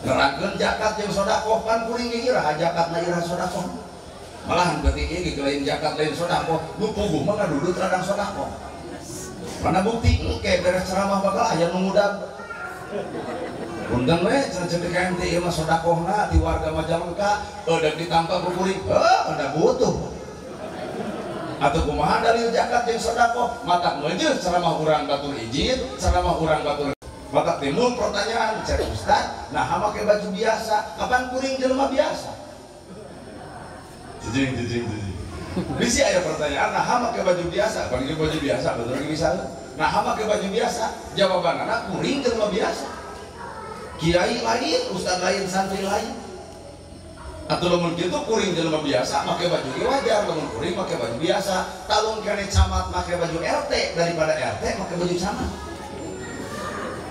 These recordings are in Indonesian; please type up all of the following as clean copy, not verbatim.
Nerangkeun zakat jeung sedekah kan kuring ge iraha zakat na iraha sedekah. Malahan beuting ieu lain zakat lain sedekah, nu puguh mah ngadudut radang sedekah. Mana bukti engke beres ceramah bakal aya nu ngudag. Undang we ceuk ente ieu mah sedekahna di warga Majalengka eudeuk ditampa ku kuring. Anda butuh. Atau kumaha dalil zakat jeung sedekah? Matak meujeuh ceramah urang batur izin, ceramah urang batur. Maka timbul pertanyaan, cek Ustaz, nah make baju biasa, kapan kuring jelema biasa? Jijing. Bisi aya pertanyaan, nah make baju biasa, bagi baju biasa, betul lagi misalnya. Nah make baju biasa, jawabanna kuring jelema biasa. Kiai lain, ustaz lain, santri lain. Atau lamun kitu kuring jelema biasa, make baju ge wajar, lamun kuring make baju biasa. Talung kene camat make baju RT daripada RT make baju camat.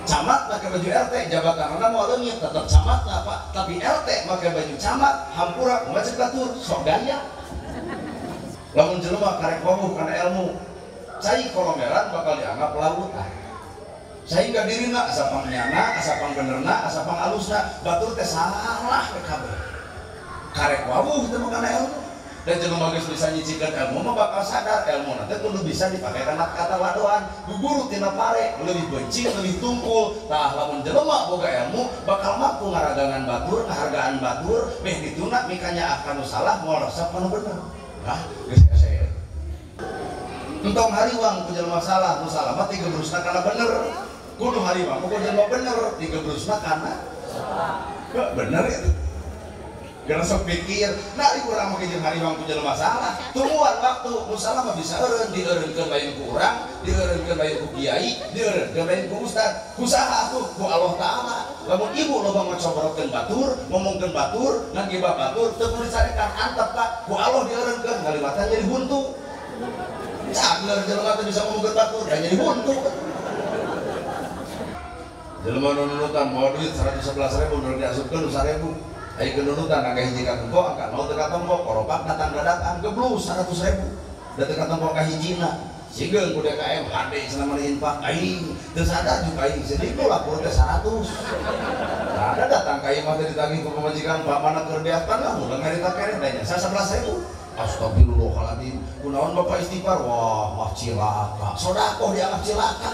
Camat pakai baju RT, jabatan mana mau leungit tetap camat lah Pak, tapi RT pakai baju camat, hampura macet batur, sok gaya. Lamun jelema karek wawuh kana ilmu, cai kolomeran bakal dianggap lautan. Sehingga dirina asa pangnyana, asa pangbenerna, asa pangalusna, batur teh salah we kabeh. Karek wawuh teh kana ilmu. Dan jelema geus bisa nyicikeun ilmu mah bakal sadar ilmu nanti kudu bisa dipakai kana kata wadoan guguru tina pare lebih bencing lebih tungkul. Tah lamun jelema boga ilmu bakal mampu ngaragangan batur ngahargaan batur meh dituna mikanya akan salah moal resep anu bener. Nah geus ese entong hariwang ku jelema salah nu salah mah digebrusna kana bener kudu hariwang ku jelema bener digebrusna kana bener itu. Karena sok pikir, nah di kurang mungkin jeung hariwang ku jelema salah. Tungguan waktu nu salah mah bisa eureun dieureunkeun lain ku urang, dieureunkeun lain ku kiai, dieureunkeun lain ku ustad. Kusaha atuh ku Allah Taala. Lamun ibu loba ngocobrotkeun batur, ngomongkeun batur, ngagibah batur, teu kudu dicarekan antep Pak. Ku Allah dieureunkeun ngaliwatan jadi buntu. Cager jelema teh bisa ngomongkeun batur, dan jadi buntu. Jelema nu nunutan mau duit 111.000 nu diasupkeun 1.000. Ayo kenunutan angka hiji ka tembok, angka 0 teu ka tembok, koropak datang dadakan geblus 100.000. Da teu ka tembok ka hijina. Sigeung ku DKM hade cenah mah infak aing, teu sadar juga aing sedih ku lapor teh 100. Nah, ada datang ka ieu mah teh ditagih ku pamajikan Pak mana keur deakan lah ulah ngarita kere tanya 11.000. Astagfirullahaladzim. Kunaon Bapak istighfar? Wah, mah cilaka. Sedekah dianggap cilaka.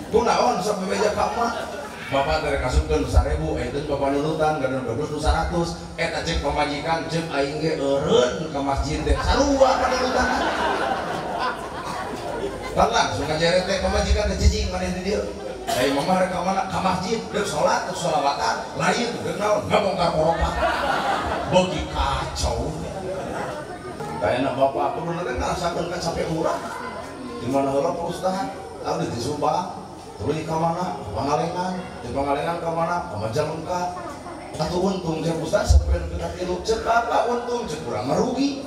Kunaon sampai meja kamar? Bapak dari kasupkeun 1.000, itu bapak nunutan gadon nu 100, eta cek pamajikan cek aing ge eureun ka masjid teh sarua ka nunutan. Kan langsung ngajere teh pamajikan teh cicing maneh di dieu. Aing mah rek ka mana ka masjid deuk salat deuk sholawatan, lain deuk naon ngabongkar koropa. Beuki kacau. Kayana bapak kudu teh ngarasakeun kan sampai murah. Di mana heula Pak Ustaz? Abdi di Subang. Tuluy ka mana? Pangalengan. Di Pangalengan ka mana? Ka Majalengka. Atuh untung jeung Ustaz sapeun kita tilu ceuk apa untung ceuk urang merugi.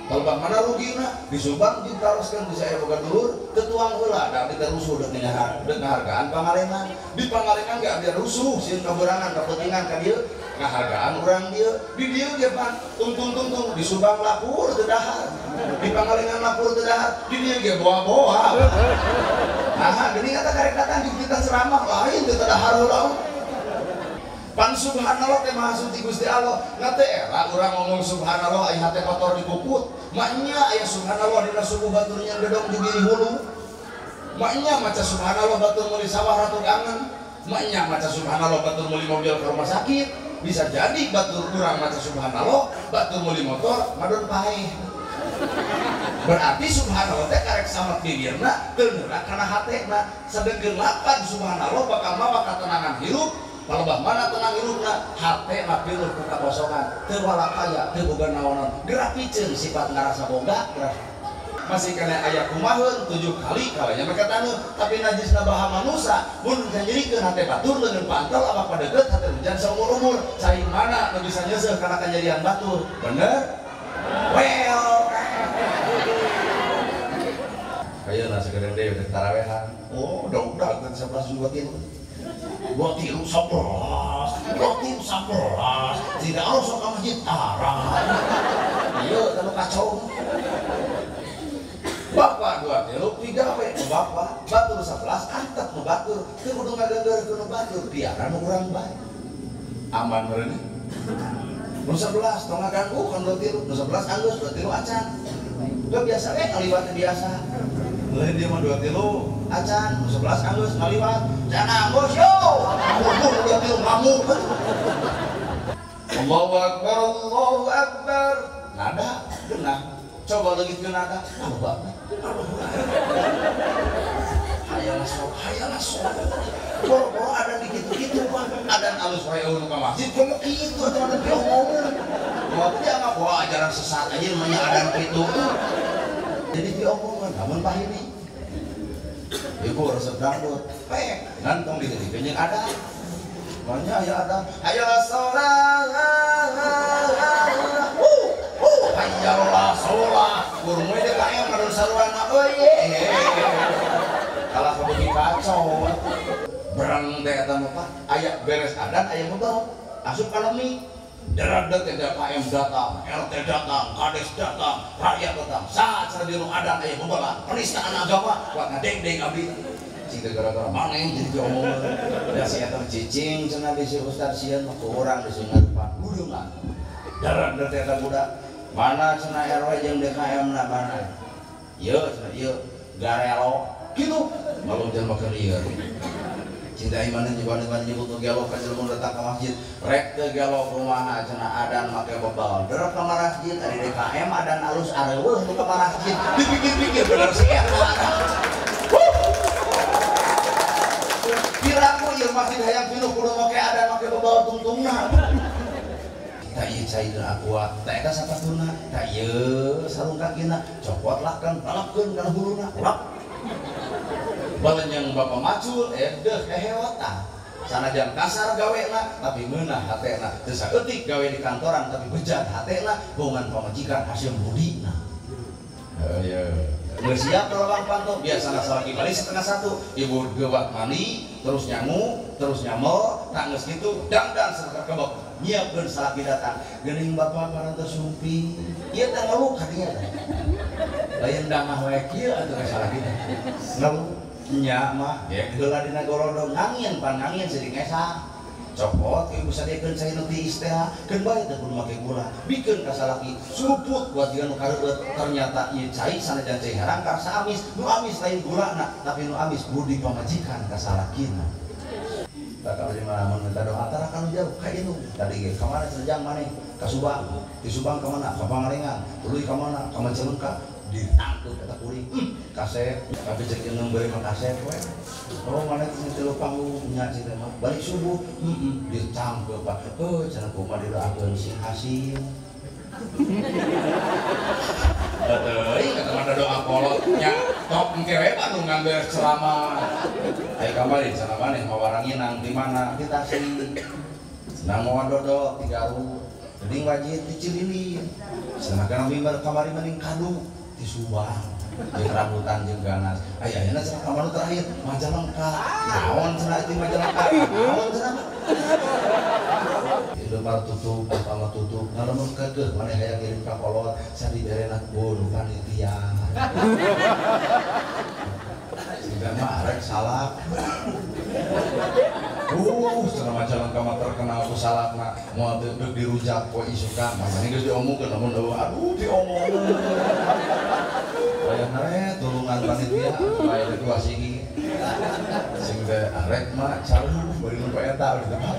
Kalau bang mana rugina di Subang ditaroskeun bisa aya boga dulur teu tuang heula da abdi teh rusuh deuk ngahargaan Pangalengan. Di Pangalengan ge abdi rusuh sieun kaberangan kapentingan ka dieu ngahargaan urang dieu. Di dieu ge pan tungtung di Subang lapur teu dahar. Di Pangalengan lapur teu dahar. Di dieu ge boa-boa. Nah, geuning eta karek datang di kita ceramah lain teu dahar heula. Pan subhanallah teh maha suci Gusti Allah. Ngate era urang ngomong subhanallah aya hate kotor dipuput. Maknya aya subhanallah dina subuh batur nya gedong di diri hulu. Maknya maca subhanallah batur meuli sawah ratu angen. Maknya maca subhanallah batur meuli mobil ke rumah sakit. Bisa jadi batur urang maca subhanallah batur meuli motor madon paeh. Berarti subhanallah teh karek samet bibirna teu neurak kana hatena. Sadengkeun lapan subhanallah bakal mawa katenangan hirup. Palebah mana tenang hirupna hate mah piluh ku kakosongan teu walakaya teu boga naonan gerak piceun sifat ngarasa boga gerak masih kena aya kumaheun 7 kali kalanya make taneuh tapi najisna baha manusia mun janjirikeun hate batur leungeun pantel apa padeukeut hate hujan saumur-umur cai mana nu bisa nyeuseuk kana kajadian batur bener well ayeuna sagedeng deui teh tarawehan oh udah 11 buat tilu 11 tidak harus ke masjid arah iya terlalu kacau bapak 2 tilu 3 bapak batur 11 antep nu nu batur teu kudu ngaganggeurkeun nu batur biaran nu urang bae aman meureun nu 11 tong ngaganggu kan 23 nu 11 anggeus 23 acan udah biasa ngaliwat biasa lain dia mah 23 acan nu 11 anggeus ngaliwat jangan bos yo ngomong 23 ngamuk Allahu Akbar nada genah coba lagi ke nada Allah hayang sok boro-boro ada gitu-gitu Pak ada alus wae nu ka masjid komo kitu atuh ada diomongkeun mau dia mah bawa ajaran sesat aja namanya adan kitu jadi diomongkeun namun Pak ini ibu resep dangdut ngantong digeukeun jeung ada banyak ya ada ayo sholat ayolah sholat burung we DKM kada saruana euy kalah kabeuki kacau berang teh eta mah Pak aya beres adan aya mubah asup kana mie deradet teh DKM datang RT datang kades datang rakyat datang saat sareng adan aya mubah penistaan agama kuat ngadeng-deng abdi cing gara-gara maneh jadi diomongkeun da si eta cicing cenah bisi ustad sieun mah ku urang bisi ngarupan budungan deradet teh eta budak mana cenah RW jeung DKM na mana ieu cenah ieu garelo kitu malum jelema keur ieu cinta iman jeung jiban nyebut gelo ka jelema datang ka masjid rek teu gelo kumaha cenah adan make bebal derep ka masjid ari DKM adan alus areueuh nu ka masjid dipikir-pikir bener sih piraku ieu masjid hayang pinuh kudu make adan make bebal tungtungna tak iya cair akuat tak eta sapatuna tak iya sarung kakina copot lah kan balapkeun kana huluna ulap balenyang bapa macul deuh ehewata sanajan kasar gawena tapi meunah hatena teu saeutik gawe di kantoran tapi bejat hatena bohongan pamajikan hasil budina ya geus siap lolobang panto biasana salaki balik 12:30 ibu gewat mani terus nyangu terus nyamel tak geus kitu dangdang sareng kebok nyiapkeun salaki datang geuning bapa parantos sumpi ieu teh ngeluh kadinya lain dangah wae kieu atuh ka salaki teh ngeluh nya mah ge heula dina gorodong ngangin pan ngangin seuing esa copot ieu bisa diekeun cai nu ti isteh keun bae teh kudu make gula bikeun ka salaki suput buat dia nu kareueut ternyata ieu cai sanajan cai herang karsa amis nu amis lain gulana tapi nu amis budi pamajikan ka salakina tak kalau di mana minta doa antara kan jauh kayak itu tadi ge ka mana senjang maneh ka Subang di Subang ka mana ka Pangalengan tuluy ka mana ka Majalengka ditangkut eta kuring kaset tapi cek jeung beureum mah kaset we oh mana teh teu panggung nya cita mah balik subuh ditangkut Pak cenah kumaha didoakeun si Hasim euy kata mana doa kolotnya top engke we Pak nu ngambil ceramah ai kamari cenah maneh mawarangin nang di mana kita sih nang moal dodok di Garut geuning wajib di Cililin cenah kana mimbar kamari mending kadu di Subang jeung rambutan jeung ganas aya-ayana cenah kamari terakhir Majalengka naon cenah di Majalengka naon cenah Indomar tutup, pertama tutup, ngalamun kekeh, mana hayang ngirim ka kolot, saya diberenak bonu panitia. Sehingga mah arek salak. Cenah Majalengka mah terkenal ku salakna, moal deuk dirujak poe isukan, makanya geus diomongkeun namun aduh diomongkeun. Aya nae tulungan panitia, bae kedua sigi. Sing teh arek mah cauh bari nu poe eta di tempat.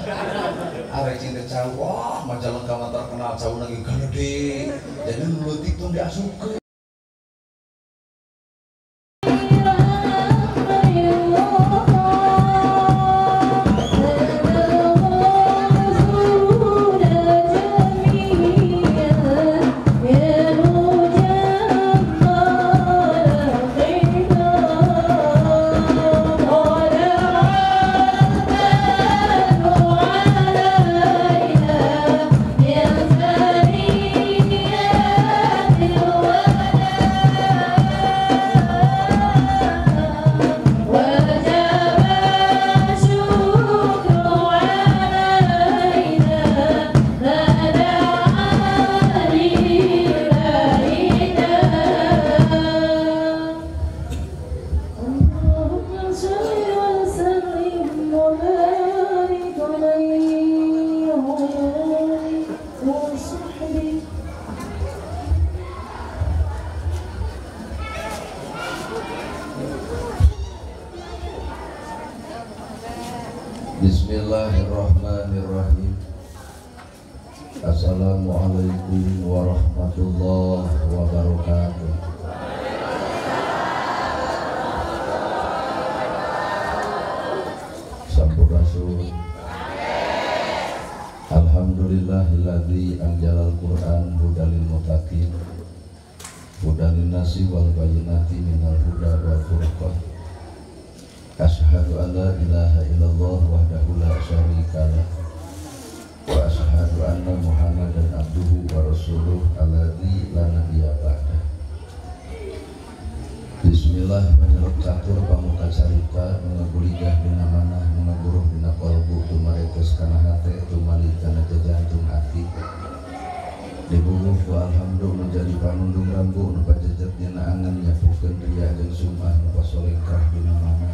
Arek sing teh cauh, wah Majalengka mah terkenal cauh lagi gede. Jadi nu leutik tong diasupkeun. Yeah. Bismillahirrahmanirrahim. Assalamualaikum warahmatullahi wabarakatuh. Sampurasun. Alhamdulillahilladzi anjalal Qur'an hudalil muttaqin hudalin nasi wal bayyinati minal huda wal furqan. Asyhadu an la ilaha illallah wahdahu la syarikalah wa asyhadu anna Muhammadan abduhu wa rasuluh alladzi la nabiyya ba'dah. Bismillah menurut catur pamuka carita mengaguligah dina manah mengaguruh dina qalbu tumaretos kana hate tumali kana jantung hati dibubuh wa alhamdulillah menjadi panundung rambu nu pajejet dina angan nyapukeun ria jeung sumah nu pasolengkah dina manah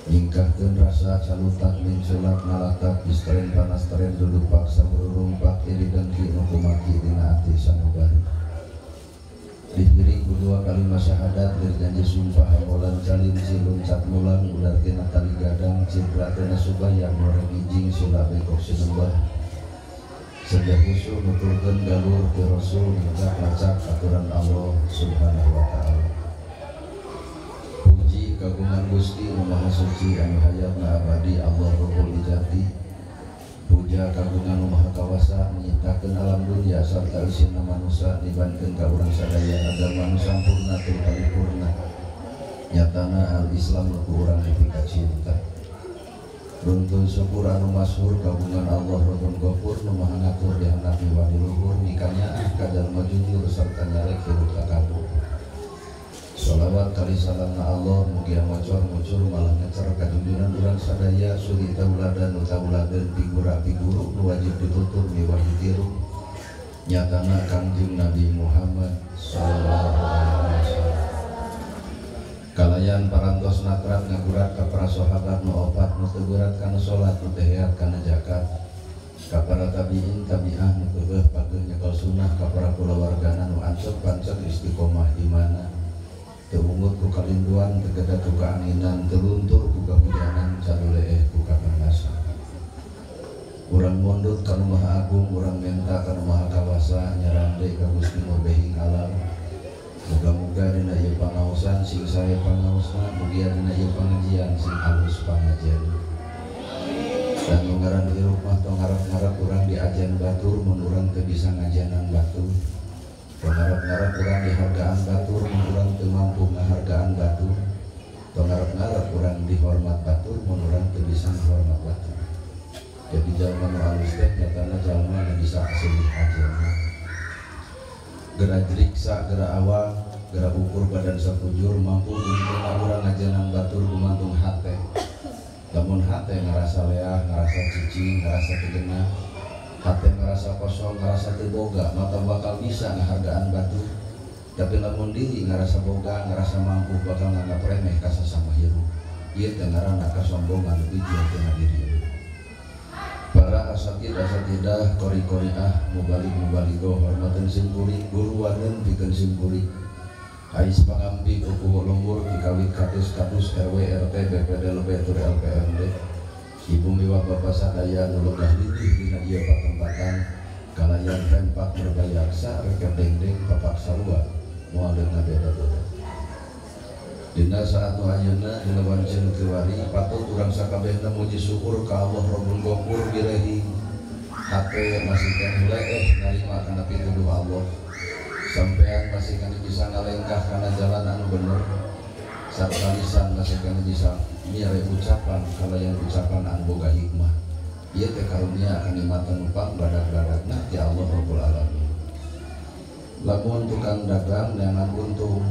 nyingkahkeun rasa calutak ning selat nalatak istren panas teren duduk paksa berurumpak iri dengki nu kumaki dina ati sanubari dihiring kedua kalimat syahadat dari janji sumpah hambolan calim silun cat mulang ular tina tali gadang cipra tina subayang noreng ijing sila bekok sinembah sejak usul nuturkeun galur ke rasul ngajak lacak aturan Allah subhanahu wa ta'ala. Puji kagungan Gusti nu Maha Suci anu hayatna abadi Allah Rabbul Ijati. Puja kagungan nu Maha Kawasa menciptakeun alam dunia sarta isina manusia dibankeun ka urang sadaya agar manusia sampurna tur paripurna. Nyatana al-Islam ku urang dipika cinta. Runtun syukur anu masyhur kagungan Allah Rabbul Ghafur nu Maha ngatur di handap miwah di luhur nikanya ka jalma jujur sarta nyarek hirup takabur. Sholawat kali salamna Allah mugi macor mucur malah ngecer ka junjungan urang sadaya suri tauladan nu tauladan figura-figuru nu wajib ditutur miwah ditiru nyatana Kangjeng Nabi Muhammad sallallahu alaihi wasallam. Kalayan parantos natrat ngagurat ka para sahabat nu opat nu teu berat kana salat nu teu heat kana zakat ka para tabiin tabi'ah nu keubeuh pageuh nyekel sunnah ka para kulawargana nu ansep pancet istiqomah imana teungut ku kalinduan tegeda ku keanginan teluntur ku kahujanan caduleeh ku kapanasan urang mondut kana Maha Agung urang menta kana Maha Kawasa nyarande ka Gusti Mubehing alam. Moga-moga dina ieu pangaosan sing saya pangaosna mugia dina ieu pangajian sing alus pangajian dan ngaran hirup mah tong ngarep-ngarep urang di ajan batur mun urang teu bisa ngajanan batur ngarep-ngarep urang dihargaan batur mun urang teu mampu ngahargaan batur ngarep-ngarep urang dihormat batur mun urang teu bisa ngahormat batur. Jadi jalma nu alus teh nyatana jalma nu bisa asilih ajenna gerak jeriksa, gerak awal, gerak ukur badan sapujur mampu untuk urang ngajanan batur gumantung hate lamun hate ngerasa leah, ngerasa cici, ngerasa kegenah hate ngerasa kosong, ngerasa terboga maka bakal bisa ngehargaan batur. Tapi lamun diri ngerasa boga, ngerasa mampu bakal nganggap remeh kasa sama hirup ieu teh ngaranna kasombongan biji tina diri. Para asatidah kori-koriah mubalik-mubaligo hormatan simpuri guruwaneun pikeun simpuri ais pangampi kuku lembur dikawit katus-katus RW RT BPD LB tur LPMD ibu miwah bapak sadaya nu legah lilih dina ieu patempatan kalayan rempak berbayaksa reket dengdeng papak sarua moal deuna beda-beda. Dina saat nu ayeuna dina wancen kiwari patut urang sakabehna muji syukur ka Allah Rabbul Ghafur birehi hate masih kan leeh narima kana pituduh Allah sampean masih kan bisa ngalengkah kana jalan anu bener sarta lisan masih kan bisa miare ucapan kalayan ucapan anu boga hikmah ieu teh karunia akan dimatan numpang badak-badakna ti Allah Rabbul Alamin. Lamun tukang dagang neangan untung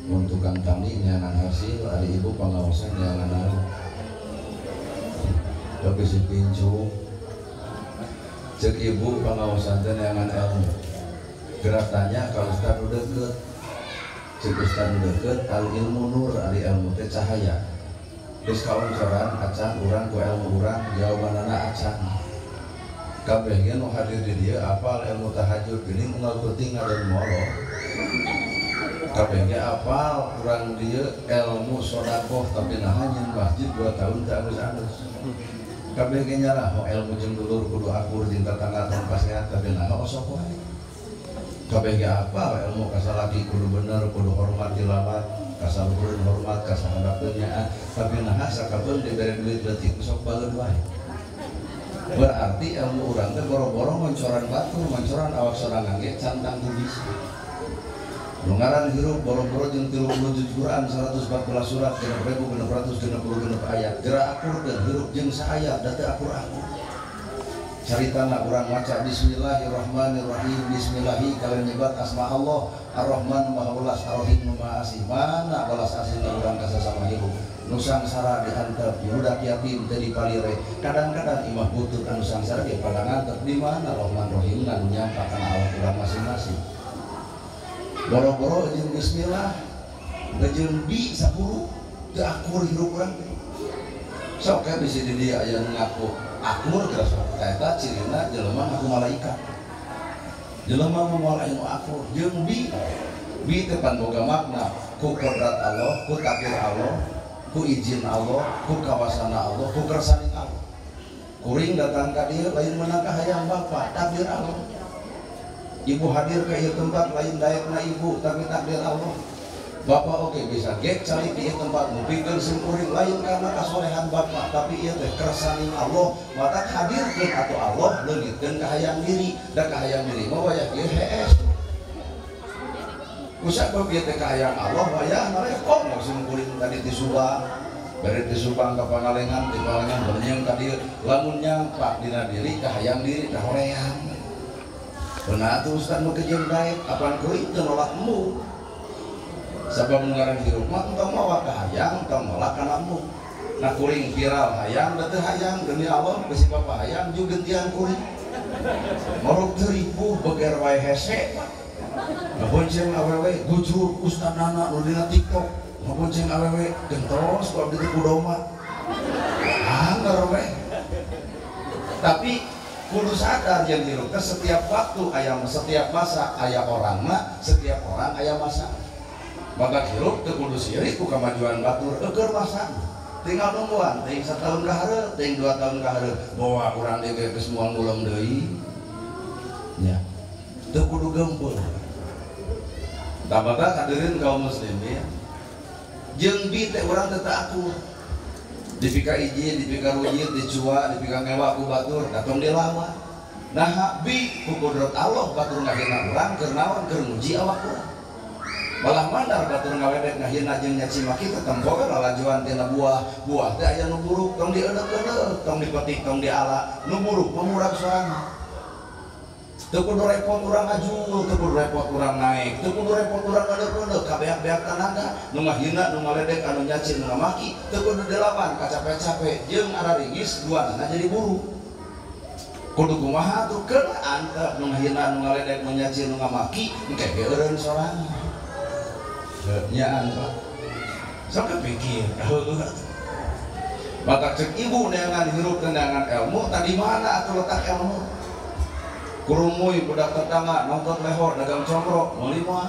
mun tukang tani neangan hasil ari ibu pangaosan neangan naruh tapi si pincu cek ibu pangaosan teh neangan ilmu gerak tanya ka ustad nu deukeut cek ustad nu deukeut al ilmu nur ari ilmu teh cahaya geus kaoncoran acan urang ku ilmu urang jawabanana acan kabeh ge nu hadir di dieu apal ilmu tahajud geuning unggal penting ngadan molo kabeh apal kurang dia ilmu sodakoh tapi nahannya masjid 2 tahun tak anus-anus kabeh nyala oh ilmu jeung dulur kudu akur jeung tetangga tong pasehat tapi nah osok wae kabeh apal ilmu kasalaki kudu bener kudu hormat tilawat kasaluhurun hormat kasahandapnya tapi nah sakabeung dibere duit leutik sok bageun wae berarti ilmu urang teh boro-boro moncoran batur moncoran awak sorangan ge cantang teu bisa Lungaran hirup boro-boro jeung 37 Quran 114 surat 1666 ayat gerak akur dan hirup jeung saayat da teu akur-akur caritana urang maca bismillahirrahmanirrahim bismillahi kalian nyebat asma Allah ar-Rahman maha welas ar-Rahim maha asih mana welas asihna urang ka sasama hirup nu sangsara diantep budak yatim teu dipalire kadang-kadang imah butut anu sangsara ge pada ngantep di mana Rahman Rahim anu nyampakan awak urang masing-masing boro-boro jeung bismillah jeung bi 10 teu akur hirup urang sok ka bisi di dieu aya ngaku akur geus eta cirina jelema ngaku malaikat jelema moal anu akur jeung bi teh pan boga makna ku kodrat Allah ku takdir Allah ku izin Allah ku kawasana Allah ku kersani Allah kuring datang ka dieu lain meunang ka hayang Bapa takdir Allah ibu hadir ke ieu tempat lain daekna ibu tapi takdir Allah Bapak oke bisa gek cari di tempat mupikeun seuring lain karena kasolehan Bapak tapi ieu teh kersani Allah mata hadirkeun atuh Allah leungitkeun ka hayang diri da ka hayang diri mah wayah ieu hees kusabab ieu teh ka hayang Allah wayah narekong seuring tadi ti Subang bere ti Subang ka Pangalengan ti Pangalengan beunyeung ka dieu lamun nyampak dina diri ka hayang diri ka horeang benar tuh Ustaz mau kejem daek apaan kuring teu nolakmu sabab ngarang hirup mah entong mawa ka hayang entong nolak kana mu nah kuring viral hayang da teu hayang demi Allah bisi Bapa hayang jeung gentian kuring marok teu ripuh beger wae hese ngabonceng awewe gujur ustadana nu dina TikTok ngabonceng awewe gentos ku abdi teh kudoma anggar we tapi kudu sadar yang hirup setiap waktu ayam setiap masa ayah orang mah setiap orang ayah masa maka hirup teu kudu sirik ku kamajuan batur eukeun masa tinggal nungguan ting 1 tahun ka hareup ting 2 tahun ka hareup bawa urang ge geus moal ngulung deui nya teu kudu gempul tabata hadirin kaum muslimin jeung bi teh urang teu akur dipika izin, dipika rujit, dicua, dipika ngewa ku batur, datang dilawan. Nah, bi ku kudrat Allah batur ngahina urang keur naon keur nguji awak urang. Balah mandar batur ngawedek ngahina jeung nyaci maki teh tempokeun lalajuan tina buah. Buah teh aya nu buruk tong dieudeup-eudeup, tong dipetik, tong diala. Nu buruk pemurag sorangan. Teu kudu repot urang ngajul, teu kudu repot urang naik, teu kudu repot urang ngadeup-eudeup kabeak-beak tanaga, nu ngahina, nu ngaledek, anu nyaci, nu ngamaki, teu kudu dilawan, kacapek-capek, jeung araringis duanana jadi buruk. Kudu kumaha tuh keur antep nu ngahina, nu ngaledek, nu nyaci, nu ngamaki, engke eureun sorangan. Nya antep. Sok kepikir, maka cek ibu neangan hirup tendangan ilmu, tadi mana atuh letak ilmu? Kurumuy budak tetangga nongtot lehor dagang congkrok meuli moal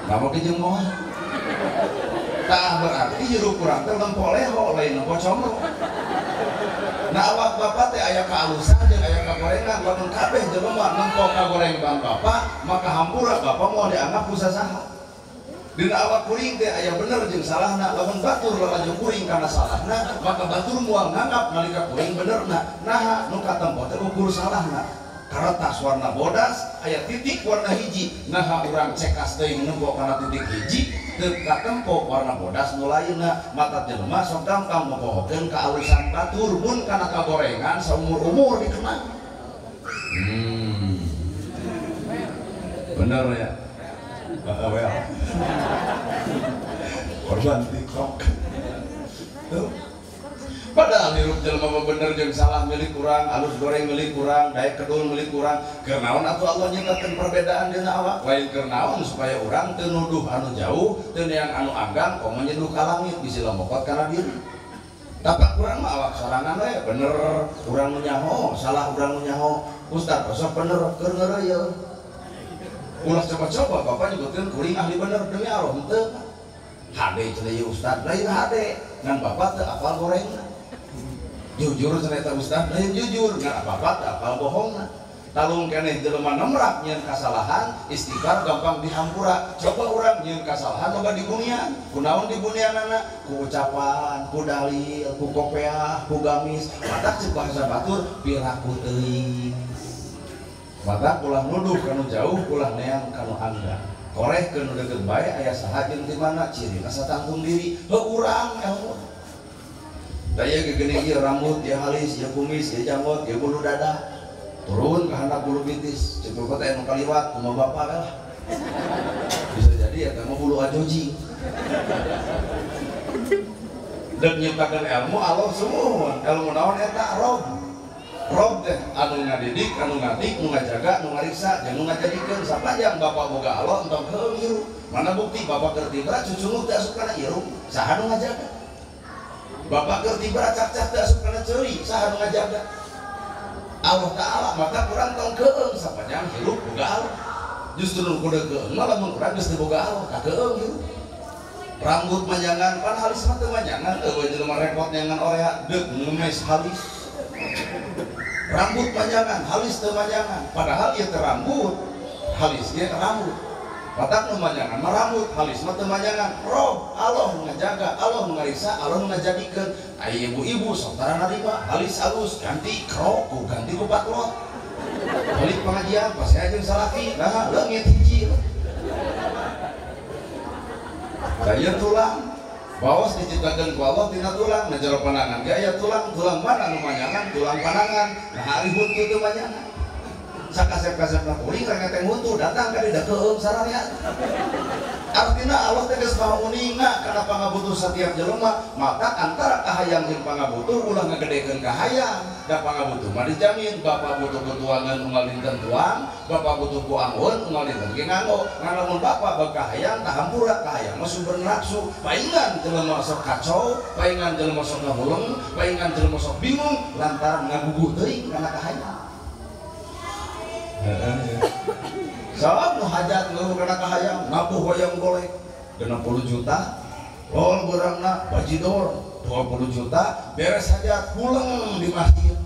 nama kijeng moal tah berarti hirup urang teh lempok leho lain lempok congkrok nah awak Bapak teh aya kaalusan jeung aya kagorengan lamun kabeh jelema nempok kagoreng bang Bapak maka hampura Bapak mau dianggap kusasaha dina awak kuring teh aya bener jeung salahna lamun batur lalaju kuring kana salahna maka batur moal nganggap nalika kuring benerna nah nu katempo teh ukur salahna karatas warna bodas aya titik warna hiji nah urang cekas teuing nembok kana titik hiji teu katempo warna bodas nu lainna mata jelema sok gampang mopohokeun kaalusan batur mun kana kagorengan saumur-umur dikenal bener ya well korban TikTok tuh padahal hirup jelema bener jeung salah milik kurang, alus goreng milik kurang, daek kedul milik kurang. Keur naon atuh Allah nyiptakeun perbedaan dina awak? Lain keur naon supaya urang teu nuduh anu jauh, teu neang anu anggang, komo nyeduh ka langit bisi lomokot kana diri. Tapak urang mah awak sorangan we bener, urang nu nyaho, salah urang nu nyaho. Ustaz sok bener keur ngeureuyeuh. ulah coba-coba bapak nyebutkan kuring ahli bener demi Allah henteu hade cenah ieu ustad lain hade ngan bapak teu apal gorengna jujur cenah ustad lain jujur ngan bapak teu apal bohongna talung keneh jelema nemrak nyeun kasalahan istighfar gampang dihampura coba urang nyeun kasalahan loba dibunian kunaon dibunianana ku ucapan ku dalil ku kopeah ku gamis matak cek bahasa batur piraku teuing matak ulah nuduh kanu jauh ulah neang kanu angga koreh ke nu deukeut bae aya saha jeung di mana cirina satangtung diri heuh urang elmu daya gegening ieu rambut ieu halis ieu kumis ieu janggot ieu bulu dada turun ke handap bulu bintis cekur kota yang kaliwat rumah bapak lah bisa jadi ya kamu bulu ajoji dan nyiptakan ilmu Allah semua ilmu naon eta rob teh anu ngadidik anu ngadik nu ngajaga nu ngariksa jeung nu ngajadikeun sapanjang bapak boga Allah entong heuh hirup mana bukti bapak keur tibra cucu nu teu asup kana hirup saha nu ngajaga bapak keur tibra cak-cak teu asup kana ceuri saha nu ngajaga Allah Ta'ala maka kurang tong keung sapanjang hirup boga Allah justru nu kudu keung mah lamun kurang geus teu boga Allah ka keung hirup rambut manjangan pan halis mah teu manjangan eueuh jelema repot nyangan orea deuk ngemes halis rambut manjangan halis teu manjangan padahal ieu teh rambut halis ieu rambut patak nu manjangan mah rambut halis mah teu manjangan rob Allah nu ngajaga Allah nu ngariksa Allah nu ngajadikeun aya ibu-ibu sok tara narima halis alus ganti krok ganti ku patlot balik pengajian pas saya jeung salaki nah leungit hiji daya tulang bawas diciptakeun ku Allah tina tulang na jero panangan ge aya tulang mana nu manjangan tulang panangan nah ari buntu teu manjangan sakasep-kasep na kuring rek teh huntu datang ka dida keung sararea artina Allah teh geus panguninga kana pangabutuh setiap jelema maka antara kahayang jeung pangabutuh ulah ngagedekeun kahayang da pangabutuh mah dijamin bapak butuh ketuangan unggal dinten tuang bapak butuh ku anggun unggal dinten ge nganggo ngan lamun bapak bakahayang tah hampura kahayang mah sumber nafsu paingan jelema sok kacau paingan jelema sok ngahuleng paingan jelema sok bingung lantaran ngaguguh teuing kana kahayang sabab nu hajat nu kana kahayang napuh hoyong golek 60 juta lol beurangna bajidor 20 juta beres hajat pulang di masjid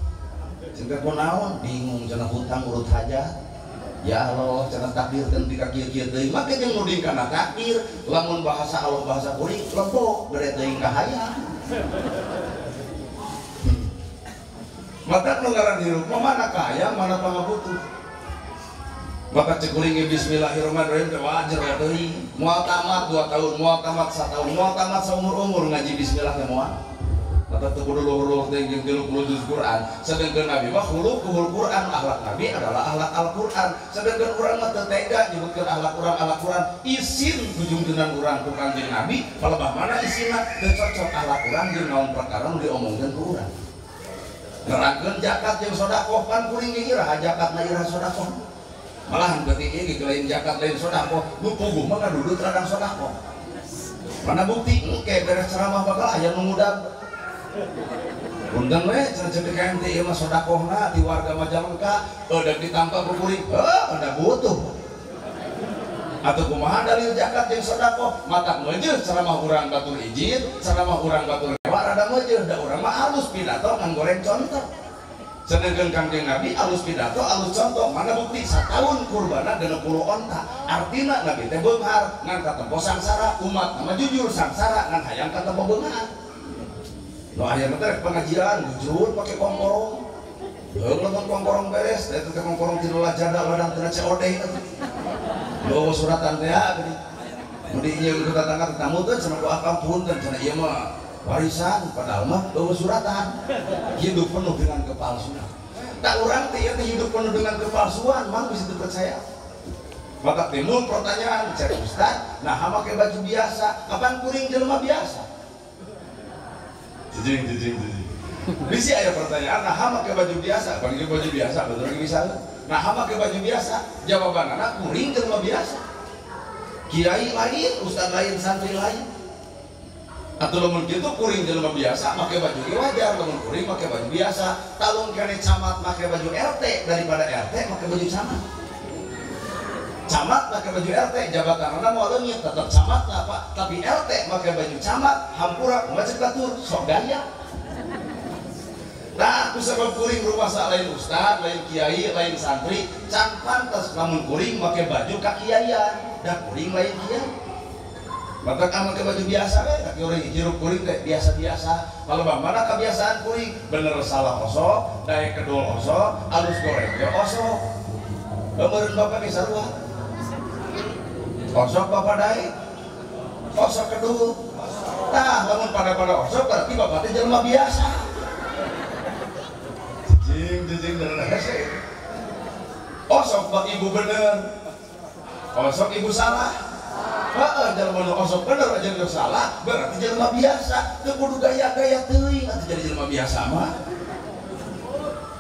cenah kunaon bingung cenah hutang urut hajat ya Allah cenah takdirkeun di kieu-kieu deui make jeung nuding kana takdir lamun bahasa Allah bahasa kuring lembok bere teuing kahayang maka nu ngaran hirup mana kahayang mana pangabutuh bapak cekuring bismillahirrahmanirrahim teh wajar deui moal tamat 2 tahun moal tamat 1 tahun moal tamat saumur-umur ngaji bismillah teh moal mata teu kudu luhur-luhur teh jeung 30 juz Quran sedengkeun nabi mah khuluqul Quran akhlak nabi adalah akhlak Al-Quran sedengkeun urang mah teu tega nyebutkeun akhlak Quran isin tujungkeun urang ku Kanjeng Nabi palebah mana isina teu cocok akhlak urang jeung naon perkara nu diomongkeun ku urang nerangkeun zakat jeung sedekah kan kuring ge iraha zakatna iraha sedekah malahan ketika ini lain zakat lain sodako lu puguh mah duduk radang sodako mana bukti kayak beres ceramah bakal aya nu ngudag undang we cenah ceuk ka ente ieu mah sodakohna di warga Majalengka eudeuk ditampa ku kuring ada butuh atuh kumaha dalil zakat jeung sodako matak meujeuh ceramah urang batur izin ceramah urang batur lewat rada meujeuh da urang mah halus pidato ngan goreng contoh sedangkan Kanjeng Nabi alus pidato alus contoh mana bukti setahun kurbana 60 onta artina Nabi teh beunghar ngan katempo sangsara umat nama jujur sangsara ngan hayang katempo beunghar lo aya teh pengajian jujur pakai kongkorong nonton kongkorong beres teh kongkorong tilu lajada ladang tina COD lo suratan teh geuning nu di ieu kita tangga tamu teh cenah doa kampunten cenah ieu mah warisan padahal mah eueuh suratan hidup penuh dengan kepalsuan tak urang teh hidup penuh dengan kepalsuan mang bisa dipercaya maka timbul pertanyaan cek ustad nah make baju biasa kapan kuring jelema biasa jijing bisi aya pertanyaan nah make baju biasa bagi baju biasa betul lagi misalnya nah make baju biasa jawabanana kuring jelema biasa kiai lain ustad lain santri lain atau lamun kitu kuring jelema biasa make baju ge wajar lamun kuring make baju biasa talung kene camat make baju RT daripada RT make baju camat camat pakai baju RT jabatan mana mau leungit tetap camat apa tapi RT pakai baju camat hampura macet batur sok gaya. Nah, kusabab kuring rumasa lain ustad, lain kiai, lain santri, can pantas namun kuring pakai baju kakiaian dan kuring lain kiai. Maka kamu pakai baju biasa kaki orang hirup kuring kayak biasa-biasa. Kalau mana kebiasaan kuring bener salah osok, daya kedul osok, alus goreng ya osok. Kemudian bapak bisa luar. Osok bapak daya, osok kedul. Nah, namun pada osok berarti bapak itu jelema biasa. Jing dan hese. Osok bak ibu bener, osok ibu salah. Jelema osok bener aja nggak salah, berarti jelema biasa. Teu kudu gaya-gaya teuing atuh jadi jelema biasa mah.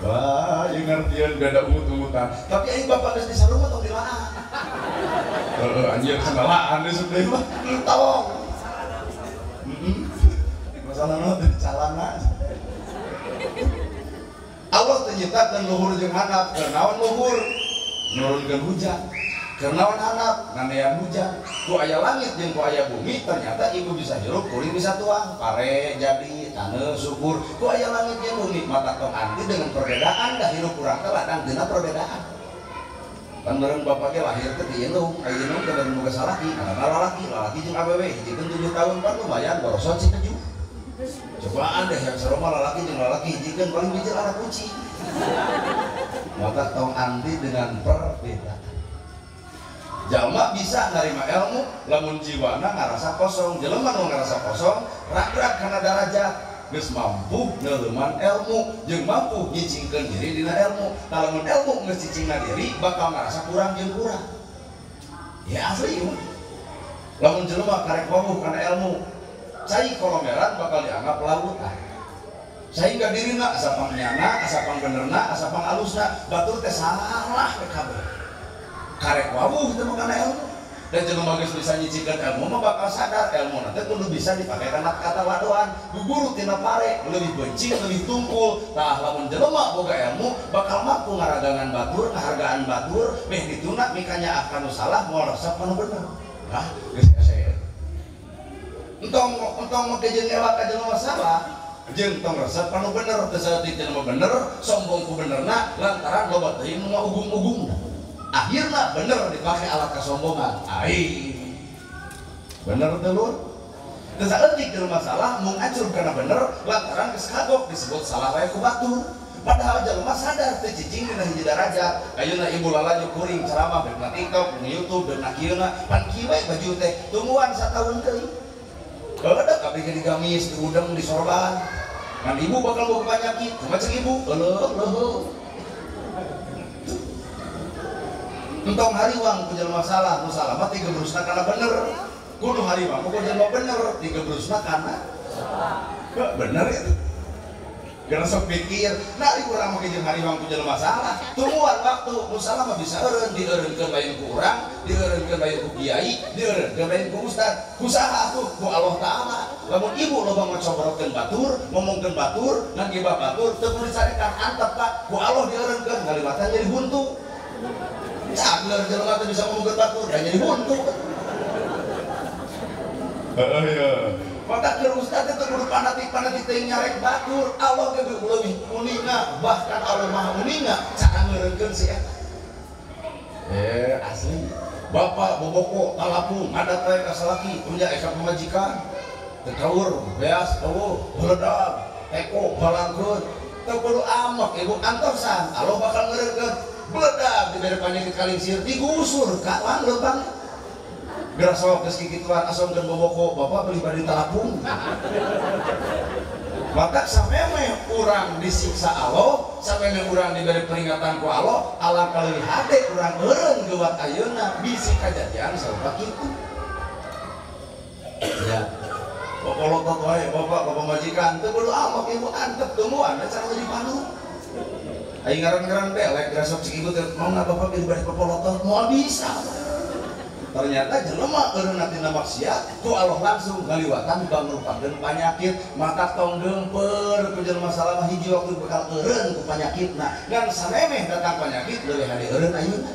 Wah, yang ngertian gak ada umut-umutan. Tapi aing bapak geus di sarua tong dilaan. Anjir kenalaan deui sebenarnya mah. Tolong. Masalahna teh calana. Allah ternyatakan luhur jeung handap kenaon luhur nurunkeun hujan kenaon handap nganean hujan ku aya langit jeung ku aya bumi ternyata ibu bisa hirup kuring bisa tuang pare jadi taneuh subur ku aya langit jeung bumi mata tong anti dengan perbedaan dah hirup urang teh ladang dina perbedaan kan bareng bapak ge lahir teh di indung aya indung teh bareng boga salaki lalaki jeung awewe hijikeun 7 tahun kan lumayan borosot sih keju. Cobaan deh yang serumah lalaki jeung lalaki hijikeun paling bijil anak kucing. Maka tong anti dengan perbedaan. Jalma bisa narima ilmu lamun jiwana ngarasa kosong. Jelema nu ngarasa kosong rak-rak kana darajat geus mampu neuleuman ilmu jeung mampu nyicingkeun diri dina ilmu. Lamun ilmu geus cicingna diri bakal ngarasa kurang jeung kurang. Ya asli ieu. Lamun jelema karek wawuh kana ilmu cai kolomeran bakal dianggap lautan sehingga dirina asapang nyana, asapang benerna, asapang alusna batur teh salah ke kabeh karek wawuh teh makana ilmu dan jelema geus bisa nyicikeun ilmu mah bakal sadar ilmu nanti kudu bisa dipakai kana kata wadoan guguru tina pare leuwih bencing leuwih tungkul tah lamun jelema boga ilmu bakal mampu ngaragangan batur ngahargaan batur meh dituna mikanya akan salah moal resep anu bener nah geus saya entong make jeung elak ka jelema salah jeung tong resep anu bener teu saeutik jelema bener sombong ku benerna lantaran loba teuing nu ngaugung-ugungna akhirna bener dipake alat kasombongan ai bener teu lur teu saeutik jelema salah mung acur kana bener lantaran geus kagok disebut salah wae ku batur padahal jelema sadar teu cicing dina hiji darajat ayeuna ibu lala kuring ceramah beuk na TikTok, di YouTube, beuk na kieu na pan kieu we baju teh tungguan sataun teuing ada kabeh jadi gamis, di udang, di sorban. Kan ibu bakal bawa penyakit, cuma cek ibu, leuh. Entong hariwang ku jelema salah, nu salah mah digebrusna kana bener. Kudu hariwang ku jelema bener, digebrusna kana salah. Bener itu. Gara sok pikir, nah di urang make jeung hariwang ku jelema salah. Tungguan waktu nu salah mah bisa eureun dieureunkeun lain ku urang, dieureunkeun lain ku kiai, dieureunkeun lain ku ustad. Kusaha atuh ku Allah Taala. Lamun ibu loba ngocobrokeun batur, ngomongkeun batur, ngagibah batur, teu kudu dicarekan antep Pak. Ku Allah dieureunkeun kaliwatan jadi buntu. Cager jelema teh bisa ngomongkeun batur, da jadi buntu. Ya. Maka keur ustad itu kudu panatik teuing nyarek batur. Allah ge leuwih uninga, bahkan Allah Maha uninga cara ngeureunkeun si eta. Asli. Bapak boboko talapung ngadat wae ka salaki punya eka pamajikan. Teu kaur, beas eueuh, beuledag, teko balangkeun. Teu kudu amak ibu antosan. Allah bakal ngeureunkeun. Beuledag dibere panyakit kalingsir digusur ka leumbang. Geura sok geus kikituan asomkeun boboko bapak beli bari talapung. Maka sameme urang disiksa Allah, sameme urang diberi peringatan ku Allah, alangkah leuwih hade urang eureun geuwat ayeuna bisi kajadian sarupa kitu. Ya. Popolotot wae bapak majikan teu kudu amak ibu antep tungguan cara jadi panu. Aing ngaran-ngaran belek geura sok cik ibu teh maungna bapak beli bari popolotot moal bisa. Ternyata jelema eureunna tina maksiat ku Allah langsung ngaliwatan bangrupakeun panyakit maka tong geumpeur ku jelema salah hiji waktu bakal eureun ku panyakitna dan samemeh datang panyakit leuwih hade eureun ayeuna.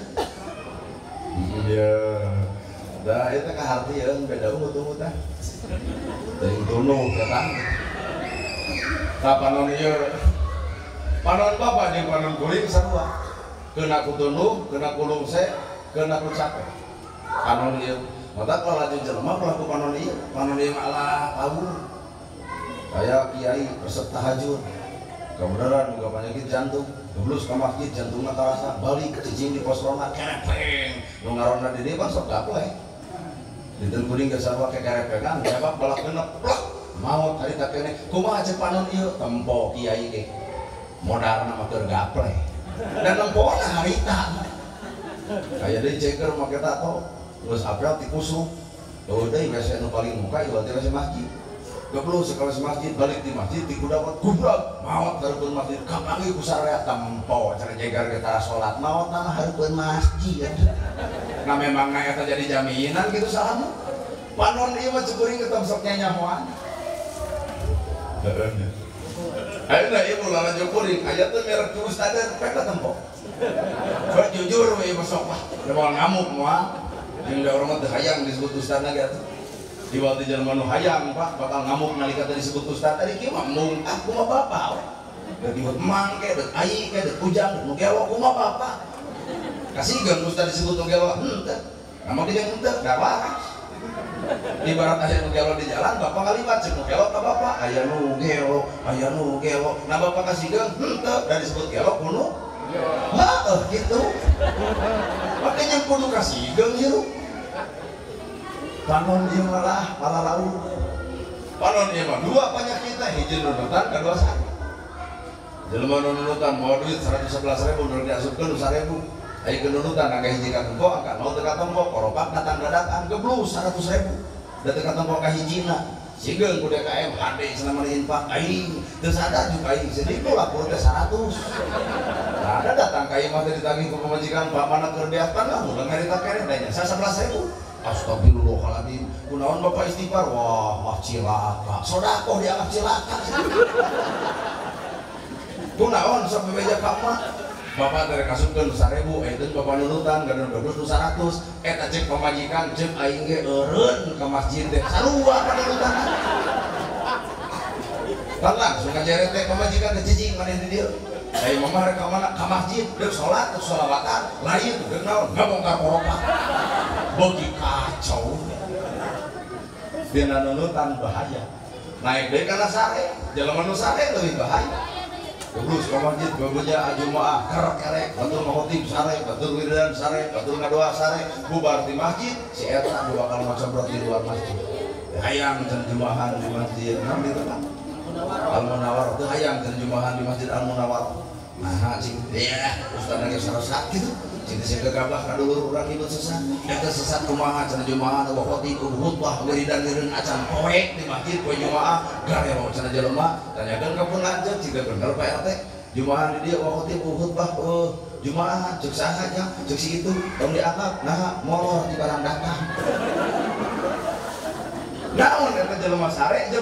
Iya. Dah itu kahartieun beda umut-umut tah. Teuing tunuh datang. Panon ieu. Panon bapak jeung panon kuring sarua. Keuna ku tunuh, keuna ku lungse, keuna ku capek. Panon ieu. Mata kalau lajeng jelema pelaku panon ieu malah kabur. Kayak kiai resep tahajud. Kebenaran juga penyakit jantung. Geblus ke masjid jantungna karasa balik cicing di pos rona kerepeng. Nu ngarona di dieu kan sok gapleh. Dinten kuring geus sarua kekerepengan, jabak balak genep plak. Maot harita kene kumaha cek panon ieu tempo kiai ge. Modalna mah keur gapleh. Dan nempona harita. Aya deui ceker make tato, terus apel ti kusuk. Tuh deui biasa nu paling muka ieu teh masjid. Geblus sekelas masjid balik di masjid ti kudapat gubrak maot hareupeun masjid kapangi ku sarea tempo cara jegar ge tara salat maot mah hareupeun masjid. Nah memang eta jadi jaminan gitu salam. Panon ieu mah ceuring ketemu sok nyanyahoan. Heeh. Ayeuna ieu mulana jukuring aya teh merek jurus tadi pek tempo. Coba jujur we besok mah moal ngamuk moal. Jeung da urang teh hayang disebut ustadna ge atuh. Di waktu jalan nu hayang pak bakal ngamuk nalika tadi disebut ustad tadi kieu mah mung aku mah bapak we. Dadi emang ke dek ai ke dek ujang nu gelo kumaha bapak. Kasihkeun ustad disebut nu gelo henteu. Namun dia henteu da waras. Ibarat aya nu gelo di jalan bapak ngaliwat ceuk nu gelo ka bapak aya nu gelo. Nah bapak kasihkeun henteu da disebut gelo kudu. Heeh kitu. Makanya kudu kasihkeun ieu. Panon ieu malah laut. Panon ieu mah dua penyakitna hiji nunutan kadua sakit. Jelema nunutan mau duit 111.000 nu diasupkeun 1.000. Aya nunutan angka hiji ka tembok angka mau teu ka tembok koropak datang dadakan geblus 100.000. Da teu ka tembok ka hijina. Sigeung ku DKM hade selama infak aing teu sadar juga aing sedih ku lapor teh 100. Nah, ada datang ka ieu mah teh ditagih ku pamajikan Pak mana keur diaspan lah ulah ngarita kere danya 11.000. Astagfirullahaladzim, kunaon bapak istighfar, wah cilaka, sodako dianggap cilaka. Kunaon sok bebeja kamma, bapak dari kasupkeun 1.000, itu bapak nunutan, gadon gedus 100, eta cek pamajikan, cek aing ge eureun ke masjid teh, sarua panunutan. Kan langsung ngajere teh pamajikan teh cicing maneh di dieu. Ayo mama rek ka mana ka masjid, deuk salat, deuk sholawatan, lain deuk naon, ngabongkar koropa. Bagi kacau. Dina nunutan bahaya. Naik deui kana sare, jelema nu sare leuwih bahaya. Geblus ka masjid bebeja jumaah kerek-kerek, batur mahotib sare, batur wiridan sare, batur ngadoa sare, bubar di masjid, si eta bakal macobrot di luar masjid. Hayang terjemahan di masjid, naon ditu Pak? Al-Munawwar, teu hayang terjemahan di masjid Al-Munawwar. Nah, cing ya, ustaz lagi sesat gitu. Cing teh gegabah ka dulur urang ieu sesat. Da teu sesat kumaha cenah jumaah wa khotib khutbah wiridan acan poek di masjid poe jumaah gareo cenah jelema tanyakeun ka pun lanjut ciga bener Pak RT. Jumaah di dieu wa khotib khutbah jumaah ceuk saha nya ceuk si itu tong dianggap nah molor di barang datang. Naon eta jelema sare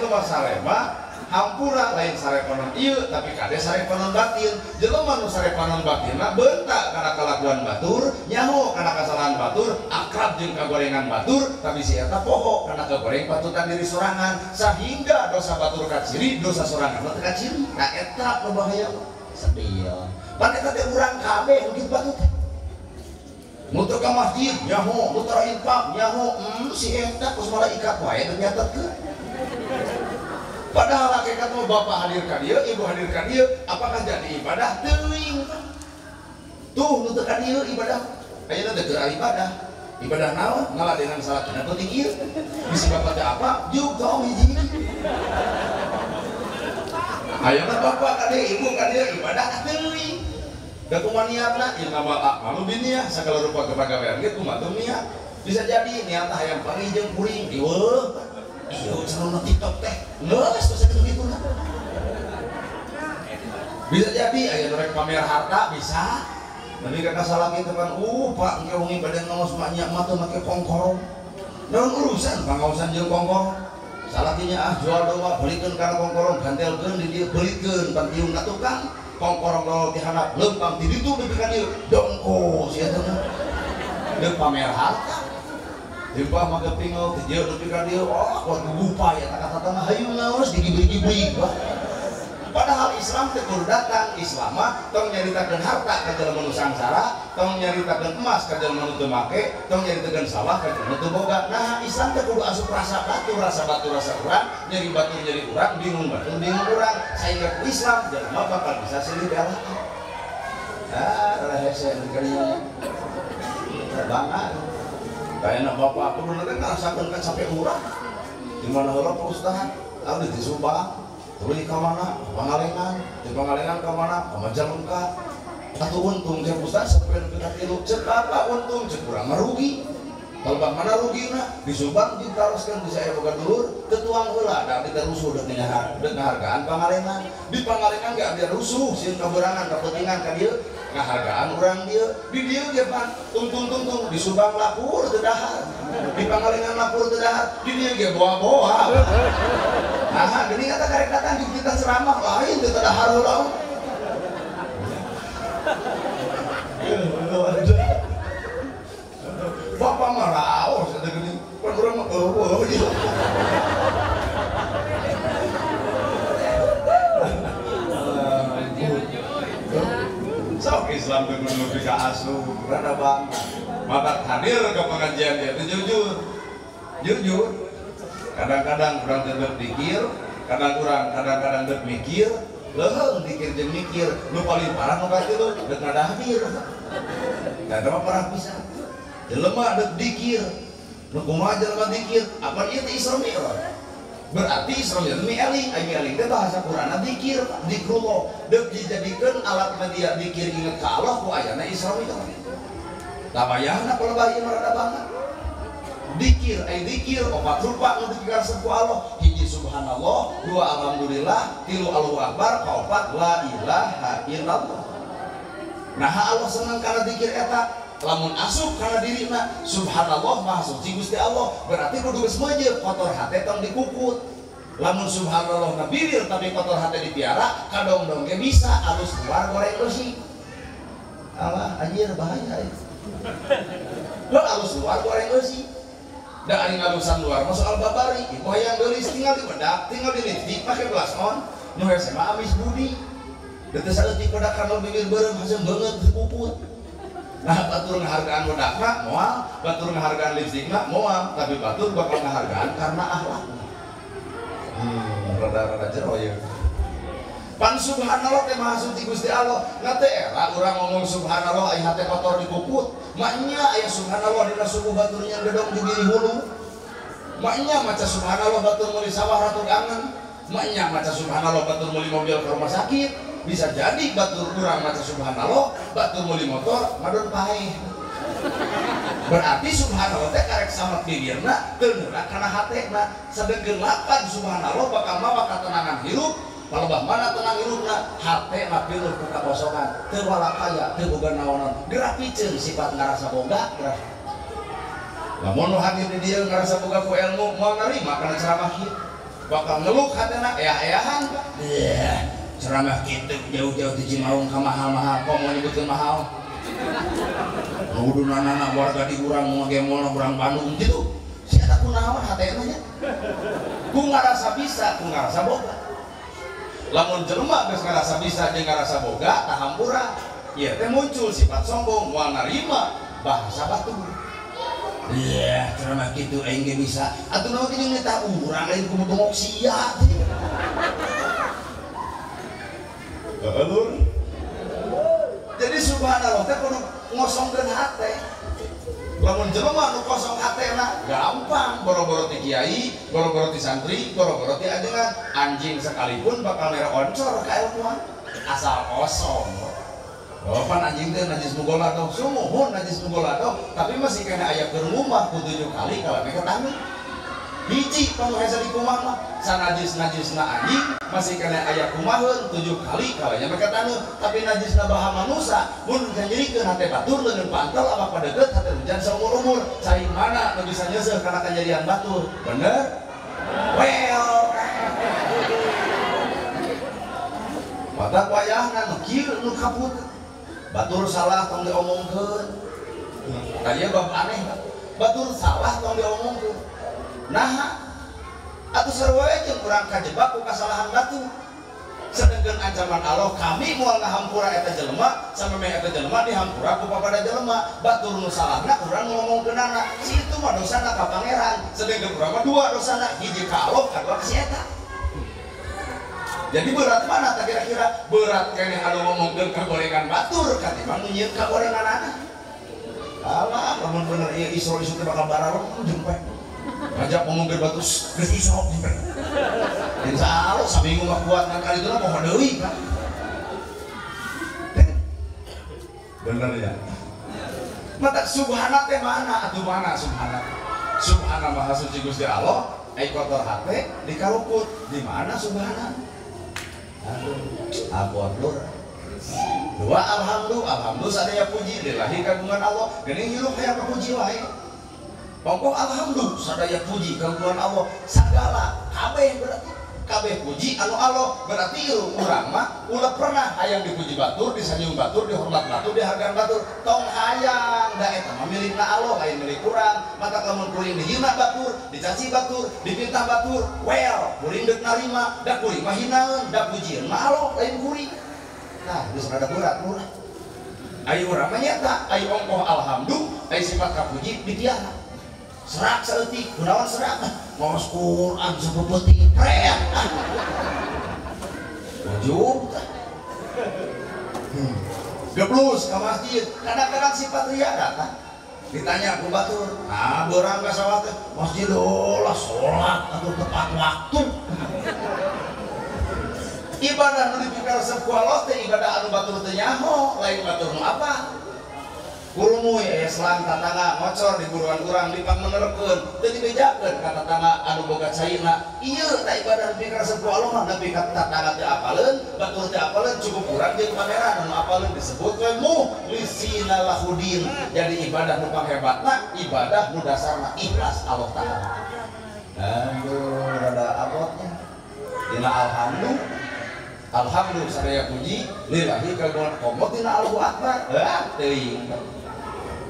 mah hampura lain sare panon ieu tapi kade sare panon batin. Jelema nu sare panon batinna beuntak kana kalakuan batur, nyaho kana kasalahan batur, akrab jeung kagorengan batur, tapi si eta poho kana kagoreng patutan diri sorangan sehingga dosa batur kaciri, dosa sorangan teh kaciri. Nah eta nu bahaya sedih. Pan eta teh urang kabeh begitu batut. Muter ka masjid nyaho, muter infak nyaho, si eta geus malaikat wae teh nyatetkeun. Padahal hakikat mau bapak hadirkan dia, ibu hadirkan dia, apakah jadi ibadah? Teuing. Tuh nu teu ka dieu ibadah. Ayeuna teh keur ibadah. Ibadah naon? Ngaladenan salat dina penting ieu. Bisi bapak teh apa? Juk tong hiji. Ayeuna bapak ka dieu, ibu ka dieu ibadah teuing. Da kumaha niatna? Innamal a'malu binniyah, sagala rupa kepagawean ge kumaha teu niat. Bisa jadi niat hayang panggih jeung kuring diweuh. Iyo channel TikTok teh geus teu sakitu kituna. Bisa jadi aya nu rek pamer harta bisa. Tapi kakak salah kitu kan, Pak engke wengi bade ngaos nya mah teu make kongkorong. Naon urusan pangaosan jeung kongkorong? Salah nya jual domba belikeun kana kongkorong gantelkeun di dieu belikeun pan tiung ka tukang. Kongkorong lo dihandap lempang di ditu nepi ka dieu. Dongko si eta mah. Dia pamer harta. Tiba mah kepingau teu nepi ka dieu, oh kuat gupa ya kata-kata mah hayu naos digibrig-gibrig. Padahal Islam teh kudu datang, Islam mah tong nyaritakeun harta ka jelema nu sangsara, tong nyaritakeun emas ka jelema nu teu make, tong nyaritakeun sawah ka jelema nu teu boga. Nah, Islam teh kudu asup rasa batu rasa urang, nyeri batu nyeri urang, bingung batu bingung urang. Sehingga ku Islam jelema bakal bisa silih bela. Hese kalinya. Banget. Kayak bapak aku dulu kan ngerasakeun kan sampai urang. Di mana heula Pak Ustaz? Abdi di Subang. Tuluy ka mana? Pangalengan. Di Pangalengan ka mana? Ka Majalengka. Atuh untung jeung Ustaz sampai nepi ka 3. Cek apa untung? Cek urang mah rugi. Kalau bang mana rugina? Di Subang ditaroskeun bisa aya boga dulur, teu tuang heula da abdi teh rusuh deuk ngahargaan Pangalengan. Di Pangalengan ge abdi rusuh sieun kaberangan kapentingan ka dieu, ngahargaan urang dieu. Di dieu ge pan tung di Subang lapur teu dahar. Di Pangalengan lapur teu dahar, di dieu ge boa-boa. Nah, geuning eta karek datang di kita ceramah lain teu dahar heula. Bapak mah raos eta geuning, pan urang mah eueuh ieu. Sok Islam teh kudu nepi ka asuh, rada bangga. Maka hadir ke pengajian dia teh jujur. Kadang-kadang urang teh deuk dikir, kadang-kadang deuk mikir, leung dikir jeung mikir. Nu paling parah nu katilu deuk ngada hadir. Eta mah parah pisan. Jelema deuk dikir, nu kumaha jelema dikir? Apa ieu teh Isra Mi'raj? Berarti Isra Mi'raj eling teh bahasa Qur'anna dikir, zikrullah. Deuk dijadikeun alat media dikir inget ka Allah ku ayana Isra Mi'raj. Tabayahna pelebah ieu rada banget. Dikir dikir opat rupa nu dipikaresep ku Allah. Hiji subhanallah, dua alhamdulillah, tilu Allahu akbar, kaopat la ilaha illallah. Nah Allah seneng kana dikir eta. Lamun asup karena dirina subhanallah maha suci Gusti Allah, berarti kudu geus meujeuh kotor hate tong dikukut. Lamun subhanallah na bilir tapi kotor hate dipiara, kadong-dong ge bisa alus luar goreng bersih. Allah anjir bahaya ieu. Lo alus luar goreng bersih. Da ari ngalusan luar mah soal babari, ieu hayang geulis tinggal di bedak, tinggal di lipstik make blush on, nu hese mah amis budi. Da teu saeutik bedak kana bibir beureum haseum beungeut dipuput. Nah, batur ngahargaan bedakna moal, batur ngahargaan lipstikna moal, tapi batur bakal ngahargaan karena akhlakna. Rada-rada jero ieu. Pan subhanallah teh maha suci Gusti Allah. Ngate era urang ngomong subhanallah aya hate kotor dipuput. Maknya aya subhanallah dina subuh batur nya gedong di diri hulu. Maknya maca subhanallah batur meuli sawah ratu angen. Maknya maca subhanallah batur meuli mobil ke rumah sakit. Bisa jadi batur urang maca subhanallah, batur meuli motor madon paeh. Berarti subhanallah teh karek samet bibirna teu neurak kana hatena. Sadengkeun lapan subhanallah bakal mawa katenangan hirup. Palebah mana tenang hirupna, hatena piluh ku kakosongan, teu walakaya, teu boga naonon. Gerapikeun sifat ngarasa boga, lamun nu hadir di dieu ngarasa boga ku ilmu moal narima kana ceramah kieu. Bakal ngeluk hatena eah-eahan. Ceramah kitu jauh-jauh di Cimaung ka mahal-mahal, kok mau nyebutkeun mahal? Ngudunana warga di urang mau gemolna urang Bandung gitu. Si eta kunaon hatena nya? Ku ngarasa bisa, ku ngarasa boga. Lamun jelema geus ngarasa bisa jeung ngarasa boga tah hampura, ieu teh muncul sifat sombong, moal narima bahasa batur. Ceramah kitu aing ge bisa. Atuh naon teh jeung eta urang lain kudu bengok sia. Alur. Jadi subhanallah teh kudu ngosongkeun hate. Lamun jelema nu kosong hatena gampang, boro-boro ti kiai, boro-boro ti santri, boro-boro ti ajengan, anjing sekalipun bakal mere oncor ka ilmuan asal kosong. Pan anjing teh najis mugola tong, sumuhun najis mugola tong, tapi masih kena aya keur ngumah ku 7 kali kalau mereka tangi. Hiji kalau hese di kumah mah sanajis-najisna anjing masih kena aya kumaheun 7 kali kalanya mereka taneuh, tapi najisna baha manusia mun janjirikeun hate batur leungeun pantel apa padeukeut hate hujan saumur-umur. Cai mana nu bisa nyeuseuk kana kejadian batur? Bener? Well. Mata wayahna nu kieu nu kaput. Batur salah tong diomongkeun. Tadinya bab aneh, batur salah tong diomongkeun. Nah, atuh sarua jeung urang kajebak ku kasalahan batur. Sedangkan ancaman Allah kami moal ngahampura eta jelema sampai eta jelema dihampura ku papada jelema batur nu salahna urang ngomongkeunana si itu mah dosana ka pangeran sedangkan urang mah dua dosana hiji ka Allah kadua ka si eta. Jadi berat mana tak kira-kira berat keneh anu ngomongkeun kagorengan batur katimbang nu nyieun kagorenganana. Alah lamun bener ieu isro-isro teh bakal bararong jempe. Ngajak ngomongkeun batur geus isro jempe. Insya Allah seminggu mah kuat kan kali itu lah mohon deui kan. Bener ya. Mata subhana teh mana atuh mana subhana? Subhana maha suci Gusti Allah, ai kotor hate dikaruput. Di mana subhana? Aduh, abot lur. Dua alhamdulillah sadaya puji lillahi kagungan Allah. Geuning hirup hayang kapuji wae. Pokok alhamdulillah sadaya puji kagungan Allah. Sagala kabeh berarti kabeh puji anu Allah berarti urang mah ulah pernah hayang dipuji batur, disanjung batur, dihormat batur, dihargaan batur. Tong hayang da eta mah milikna Allah lain milik urang. Maka lamun kuring dihina batur, dicaci batur, dipintah batur, well kuring deuk narima, da kuring mah hinaeun, da pujieun mah Allah lain kuring. Nah, geus rada berat urang. Aya urang mah nyata, aya ongkoh alhamdulillah, aya sifat kapuji ditiara. Serak saeutik, kunaon serak? Ngos Quran sepuputing pret. Ujub. Geblus ka masjid, kadang-kadang sifat ria datang. Ditanya ku batur, nah beurang ka salat teh, masjid ulah salat atuh tepat waktu. Ibadah nu dipikaresep ku Allah teh ibadah anu batur teh nyaho, lain batur nu apa? Kurumuy aya selang tatangga ngocor di buruan urang dipangmenerkeun teu dibejakeun ka tatangga anu boga cairna. Ieu ta ibadah dipikaresep ku Allah mah nepi ka tatangga teu apaleun, batur teu apaleun cukup urang jeung pangeran anu apaleun disebut we mukhlisina lahudin. Jadi ibadah nu panghebatna ibadah nu dasarna ikhlas Allah taala. Aduh rada abotnya. Dina alhamdulillah sadaya puji lillahi kagungan Allah dina Allahu akbar. Teuing.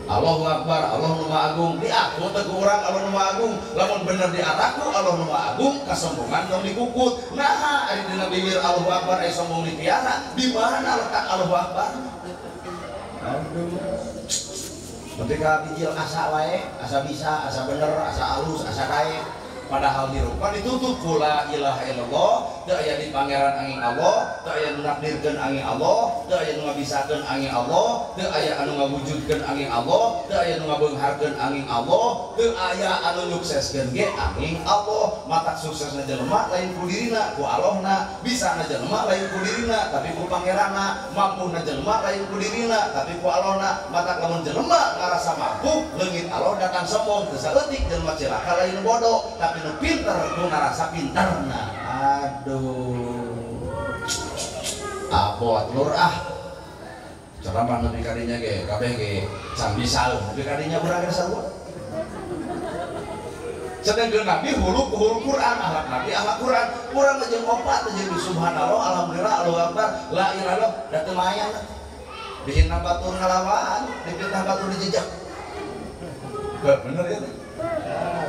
Allahu akbar, Allah nu maha agung. Diaku teh ku urang Allah nu maha agung. Lamun bener diaraku Allah nu maha agung, kasombongan tong dikukut. Nah, ari dina bibir Allahu akbar aya sombong dipiara. Di mana letak Allahu akbar? Aduh. Ketika bijil asa wae, asa bisa, asa bener, asa alus, asa kae. Padahal dirupa ditutup kula ilaha illallah, teu aya di pangeran angin Allah, teu aya nu nakdirkeun angin Allah, teu aya nu ngabisakeun angin Allah, teu aya anu ngawujudkeun angin Allah, teu aya nu ngabeungharkeun angin Allah, teu aya anu nyukseskeun ge angin Allah. Mata suksesna jelema lain ku dirina, ku Allahna, bisana jelema lain ku dirina, tapi ku pangeranna, mampuhna jelema lain ku dirina, tapi ku Allahna. Mata lamun jelema ngarasa mampu, leungit Allah datang sombong, teu saeutik jelema cilaka lain bodoh. Nu pinter nu ngarasa pinterna. Aduh abot lur ceramah nepi kadinya ge kabeh ge can bisaeun nepi kadinya urang ge sarua. Sedangkan Nabi hulu Quran, akhlak Nabi akhlak Quran. Urang jeung opat jeung subhanallah, alhamdulillah, Allahu akbar, la ilaha illallah, da teu mayan. Dihina batur ngalawan, dipitah batur dijejak. Bener ya.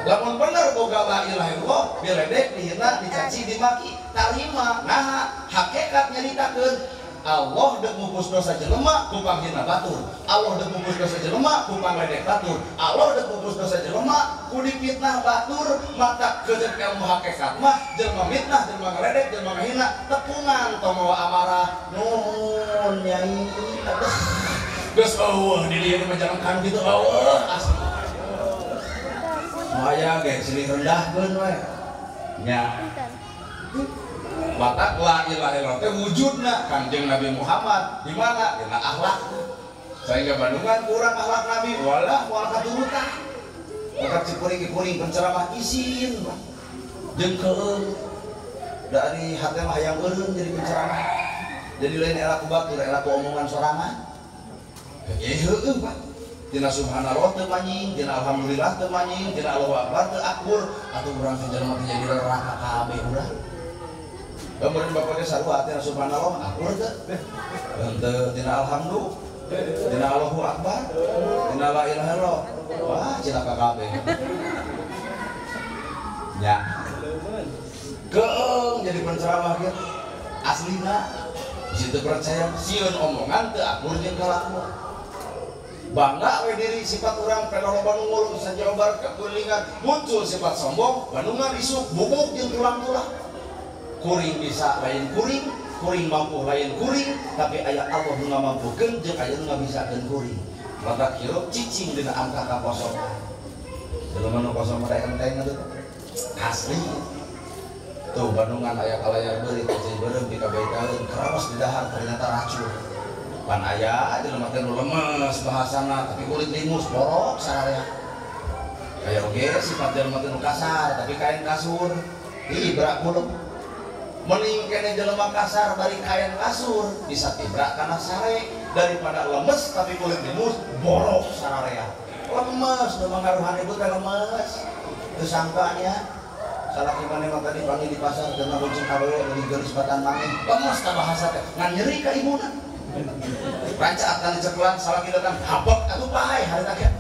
Lamun bener boga la ilaha illallah, biledek dihina, dicaci, dimaki, tarima. Nah, hakikat nyaritakeun Allah deuk mupus dosa jelema ku panghina batur. Allah deuk mupus dosa jelema ku pangledek batur. Allah deuk mupus dosa jelema ku dipitnah batur. Mata kejeuk ilmu hakikat mah jelema mitnah, jelema ngaledek, jelema ngahina tepungan tong mawa amarah. Nuhun nyai. Geus eueuh di dieu mah jangan kan kitu eueuh asli. Maya ge silih rendahkeun we nya mata la ilaha illallah teh wujudna Kangjeng Nabi Muhammad di mana dina akhlak. Sehingga Bandungan kurang akhlak Nabi walah moal katurutan maka cikuring-kuring penceramah isin jeung keueung dari hate mah hayang eureun jadi penceramah jadi lain elaku batur elaku omongan sorangan ya heueuh Pak. Dina subhanallah teu manjing, dina alhamdulillah teu manjing, dina Allahu akbar teu akur, atuh urang teh jelema teh jadi neraka kabeh urang. Kemudian bapak ge sarua dina subhanallah akur teu? Teu dina alhamdulillah dina Allahu Akbar, dina la ilaha illallah. Wah, cilaka kabeh. Ya. Keung jadi penceramah gitu. Aslina situ percaya sieun omongan teu akur jeung kalakuan. Bangga we diri sifat urang pada loba nu ngulung Jawa Barat kekulingan muncul sifat sombong, bandungan isuk bubuk jeung tulang-tulang. Kuring bisa lain kuring, kuring mampu lain kuring, tapi aya Allah nu ngamampukeun jeung aya nu ngabisakeun kuring. Mata hirup cicing dina angka kaposokan. Jelema nu kosong teh enteng atuh. Asli. Tuh bandungan aya kalayar beuri cicing beureum di kabaitaeun karaos di dahar ternyata racun. Pan aya jelema teh nu lemes bahasana tapi kulit lingus borok sararea. Aya oge sifat jelema teh nu kasar tapi kain kasur. Ibra kulum. Mending kene jelema kasar bari kain kasur bisa tibra kana sare daripada lemes tapi kulit lingus borok sararea. Lemes nu mangaruhan ibu teh lemes. Teu sangkanya salah gimana mah tadi panggil di pasar dengan bonceng awewe di geus batan mangin. Lemes ka bahasa teh ngan nyeri ka ibuna. Ranca akan dicekelan salah kita kan habak atuh pae hari teh.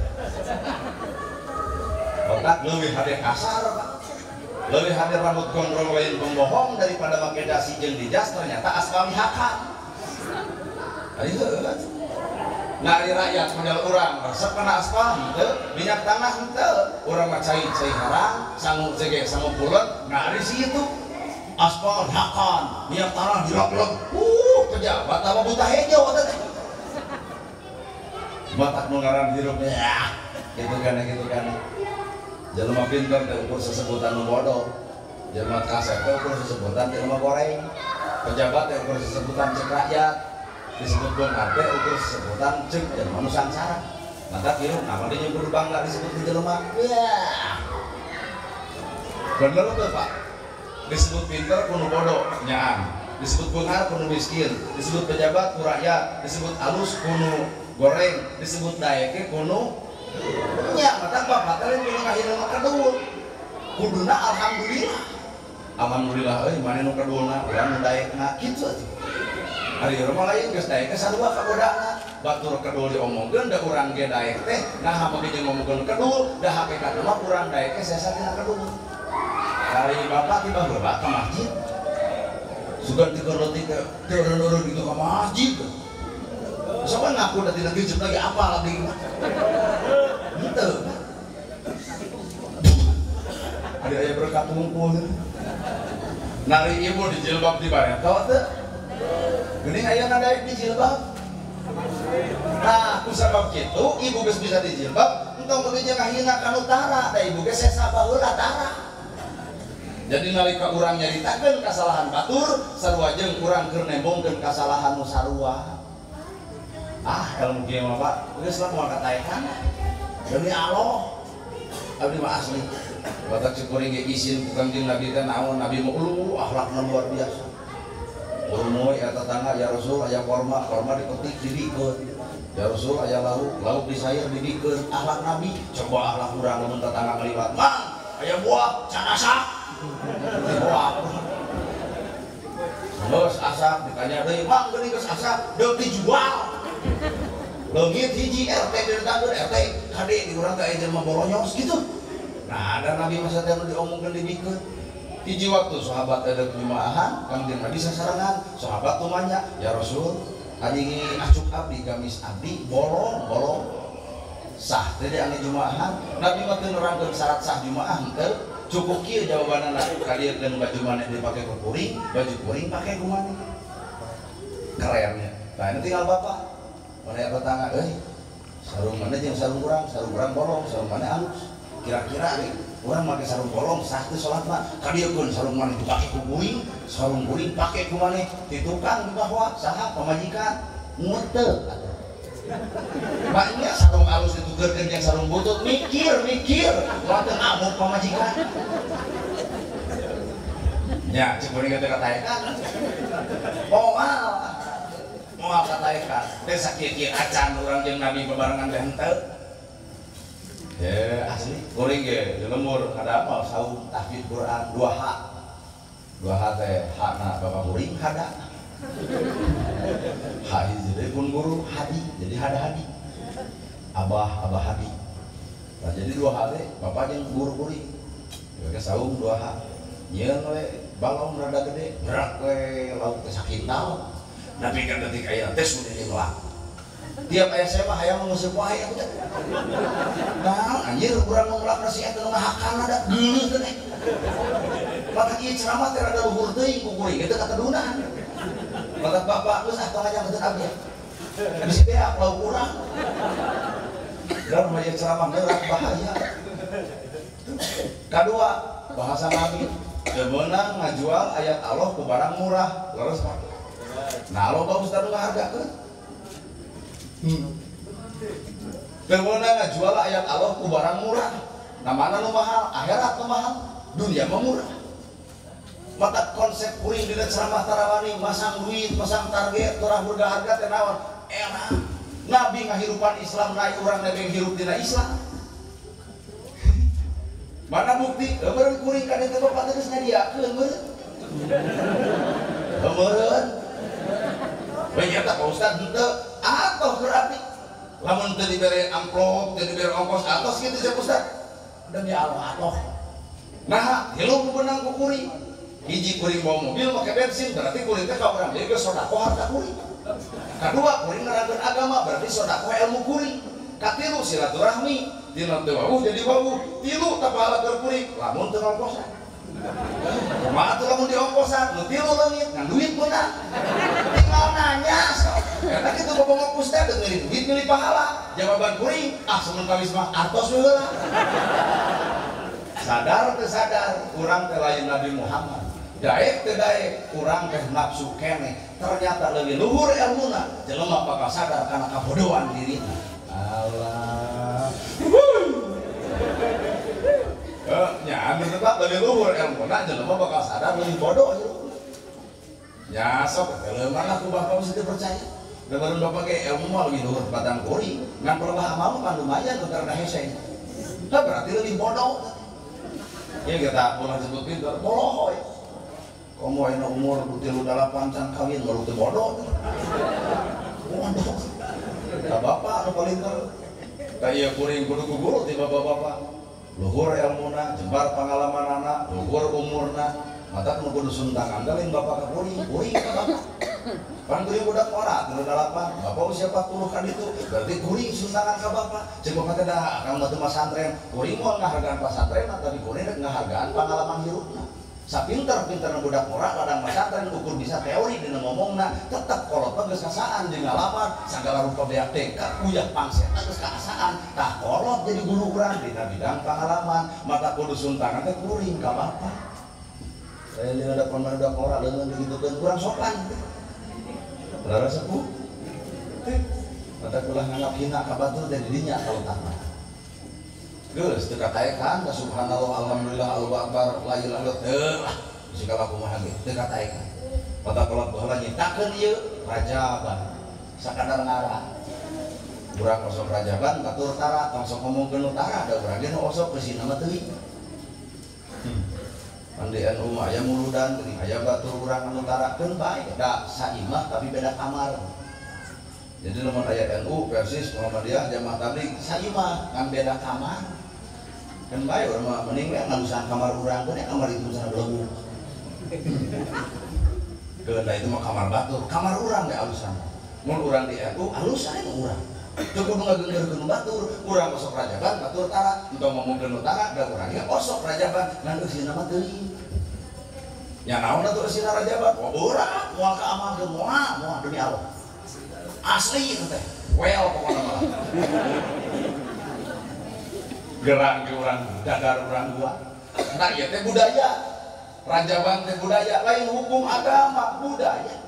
Otak leuwih hade kasar Pak. Leuwih hade rambut gondrong lain pembohong daripada make dasi jeung dijas ternyata aspal hakan. Ari heuh. Ngari rakyat model urang resep kana aspal henteu, minyak tanah henteu, urang mah cai harang, sangu cege sangu puleut, ngari situ. Aspal hakan, minyak tanah dilap-lap. Pejabat apa buta hijau eta teh. Matak nu ngaran hirup ya. Gitu kan. Jelema pinter teh ukur sesebutan nu bodoh. Jelema kasep teh ukur sesebutan jelema goreng. Pejabat teh ukur sesebutan cek rakyat. Disebut beungar teh ukur sesebutan cek jelema nu sangsara. Mata hirup nama dia nyebut bangga disebut di jelema. Ya. Bener tuh Pak. Disebut pinter kudu bodoh nyaan. Disebut beungar kudu miskin, disebut pejabat ku rakyat, disebut alus kudu goreng, disebut daeke kudu nya mata bapak teh kudu ngahina mah kadul. Kuduna alhamdulillah. Alhamdulillah euy mane nu kadulna urang nu daekna kitu atuh. Ari urang lain geus daek sarua kagodana. Batur kadul diomongkeun da urang ge daek teh nah hameuh jeung ngomongkeun kadul da hakikat mah urang daek sesa dina kadul. Kali bapak tiba bapak ke masjid sugan digeroti ke turun-turun itu ke masjid. Soalnya ngaku udah tidak hijab lagi apa lagi gitu. Ada ayah berkat ngumpul. Nari ibu di jilbab di bareng tau tuh. Gini ayah nadaik di jilbab. Nah, kusabab gitu ibu geus bisa di jilbab, entong begitu ngahina kan utara, da ibu geus sesa baheula tara. Jadi nalika urang nyaritakeun kasalahan batur sarua jeung urang keur nembongkeun kasalahan nu sarua. Ilmu kieu mah Pak, geus lah moal kataekan. Demi Allah. Abdi mah asli. Batak syukuri ge izin ku Kangjeng Nabi teh naon Nabi mah ulu akhlakna luar biasa. Urmoy eta tetangga ya Rasul aya korma dipetik didikeun. Ya Rasul aya lauk disayur didikeun. Akhlak Nabi coba akhlak urang lamun tetangga ngaliwat. Mang, aya buah can asak. Terus asap ditanya deui, "Mang, geuning geus asap, deuk dijual." Leungit hiji RT di tanggur RT, kade di urang teh jelema boronyos gitu. Nah, ada Nabi masa teh diomongkeun dibikeun. Hiji waktu sahabat ada jumaahan, Kangjeng Nabi sasarangan, sahabat tuh nanya, "Ya Rasul, adi acuk abdi gamis abdi bolong." Sah teh anu jumaahan, Nabi mah teu nerangkeun syarat sah jumaah henteu. Cukup kieu jawabanna kalian dan baju maneh dipake ku kuring, baju kuring pake ku maneh. Kerennya. Nah, ini tinggal bapak. Mana tetangga euy. Sarung maneh jeung sarung urang bolong, sarung maneh halus. Kira-kira nih, urang make sarung bolong sah teu salat mah. Kadieun sarung maneh dipake ku kuring, sarung kuring pake ku maneh. Ti tukang bahwa saha pamajikan nguteuh atuh. Maknya sarung alus ditukerkeun jeung sarung butut mikir lamun amuk pamajikan. Nya cek kuring teh kataekan. Moal kataekan. Teh sakieu acan urang jeung Nabi bebarengan teh henteu. Asli kuring ge lemur kada apa saum tahfidz Quran 2H. 2H teh hakna bapak kuring kada. Hadi jadi pun guru Hadi jadi Hada Hadi Abah Hadi. Nah, jadi 2 hari bapak jeung guru kuring ke saung 2 hari nyeun we balong rada gede gerak we lauk teh sakintal tapi kan detik aya tes mun ini melak tiap aya saya mah hayang nguseup wae aku teh nah anjir urang ngelak nasi eta nu ngahakan ada geuleuh teh mata ieu ceramah teh rada luhur teuing ku kuring eta katedunan mata bapak geus tong aja beuteuh abdi bisi beak lauk urang dan maya ceramah berat bahaya. Kedua bahasa Nabi kemenang ngajual ayat Allah ke barang murah leres pak. Nah lo bang Ustaz nggak harga kan? Kemenang ngajual ayat Allah ke barang murah. Nah mana lo mahal? Akhirat lo mahal. Dunia mah murah. Maka konsep kuring di ceramah tarawani masang duit, masang target, turah burga harga tenawan enak. Nabi ngahirupan Islam naik orang nabi hirup dina Islam. Mana bukti? Eueureun kuring ka dieu bapak teh geus nyadiakeun meureun. Eueureun. We nya Pak Ustaz henteu atoh keur abdi. Lamun teu dibere amplop, teu dibere ongkos atos kitu sia Ustaz. Demi Allah atoh. Nah, hilup beunang ku kuring. Hiji kuring bawa mobil make bensin berarti kuring teh ka urang jadi geus sedekah harta kuring. Kedua, kuring ngarageun agama berarti sedekah ilmu kuring. Katilu silaturahmi, tina teu wawuh jadi wawuh. Tilu tapala keur kuring, lamun teu ongkosan. Kumaha tuh lamun diongkosan, nu tilu leungit ngan duit beunang. Tinggal nanya sok. Eta kitu bobongok ustad deung duit milih pahala. Jawaban kuring, ah semen kawis mah artos heula. Sadar teu sadar, urang teh lain Nabi Muhammad. Daek teh daek, urang teh nafsu keneh. Ternyata lebih luhur ilmuna, jelema bakal sadar karena kabodohan dirina. Allah. Nya anu tetap lebih luhur ilmuna, jelema bakal sadar lebih bodoh. Ya sok jelema lah ku bapak mesti percaya. Dalam bapak ge ilmu mah lebih luhur batang kuring, ngan perlah amal pan lumayan keur karena hese. Nah berarti lebih bodoh. Ya kita ulah disebut pintar, bodoh. Komo aya umur 38 can kawin baru teu bodoh. Bodoh. Ka bapak anu paling teu. Ka ieu kuring kudu guguru ti bapak-bapak. Luhur ilmuna, jembar pangalamanana, luhur umurna. Mata kudu suntangan lain bapak ka kuring ka bapak. Pan kuring budak ora 38, bapak usia 40 kan itu. Berarti kuring suntangan ka bapak. Cek bapak teh da akang batu masantren. Kuring moal ngahargaan pasantren tapi kuring rek ngahargaan pangalaman hirupna. Sapinter-pinter budak murah ladang masantren ukur bisa teori dina ngomongna tetep kolot geus kasaan jeung ngalaman sagala rupa beak teka kuyah pangseta geus kaasaan tah kolot jadi guru urang dina bidang pengalaman mata kudu suntangan teh kuring ka bapak. Lain ada budak murah leungeun digitukeun kurang sopan. Lara sepuh. Mata kulah nganggap hina ka batur teh didinya kalau tah. Geus teu kataekan subhanallah alhamdulillah Allahu akbar la ilaha illallah segala kumaha ge teu kataekan. Mata kolot baheula nyitakeun ieu rajaban sakadar ngaran. Urang osok rajaban batur tara tong sok ngomongkeun utara da urang ge nu osok keusina mah teuing. Pandean umah aya muludan geuning aya batur urang anu tarakeun bae da saimah tapi beda kamar. Jadi lamun aya NU Persis Muhammadiyah Jamaah Tabligh saimah kan beda kamar. Kan bae urang mah mending we ngalusan kamar urang teh kamar itu sana belum. Geunda itu mah kamar batur, kamar urang ge alusan. Mun urang di NU alusan emang urang. Teu kudu ngageungeurkeun batur, urang osok rajaban batur tara, entong ngomongkeun utara da urang ge osok rajaban ngan eusina mah teuing. Nya naon atuh eusina rajaban? Urang moal ka amalkeun moal demi Allah. Asli teh. Well pokona mah. Gerang ke orang dadar orang gua. Nah ieu teh budaya. Rajaban teh budaya, lain hukum agama, budaya.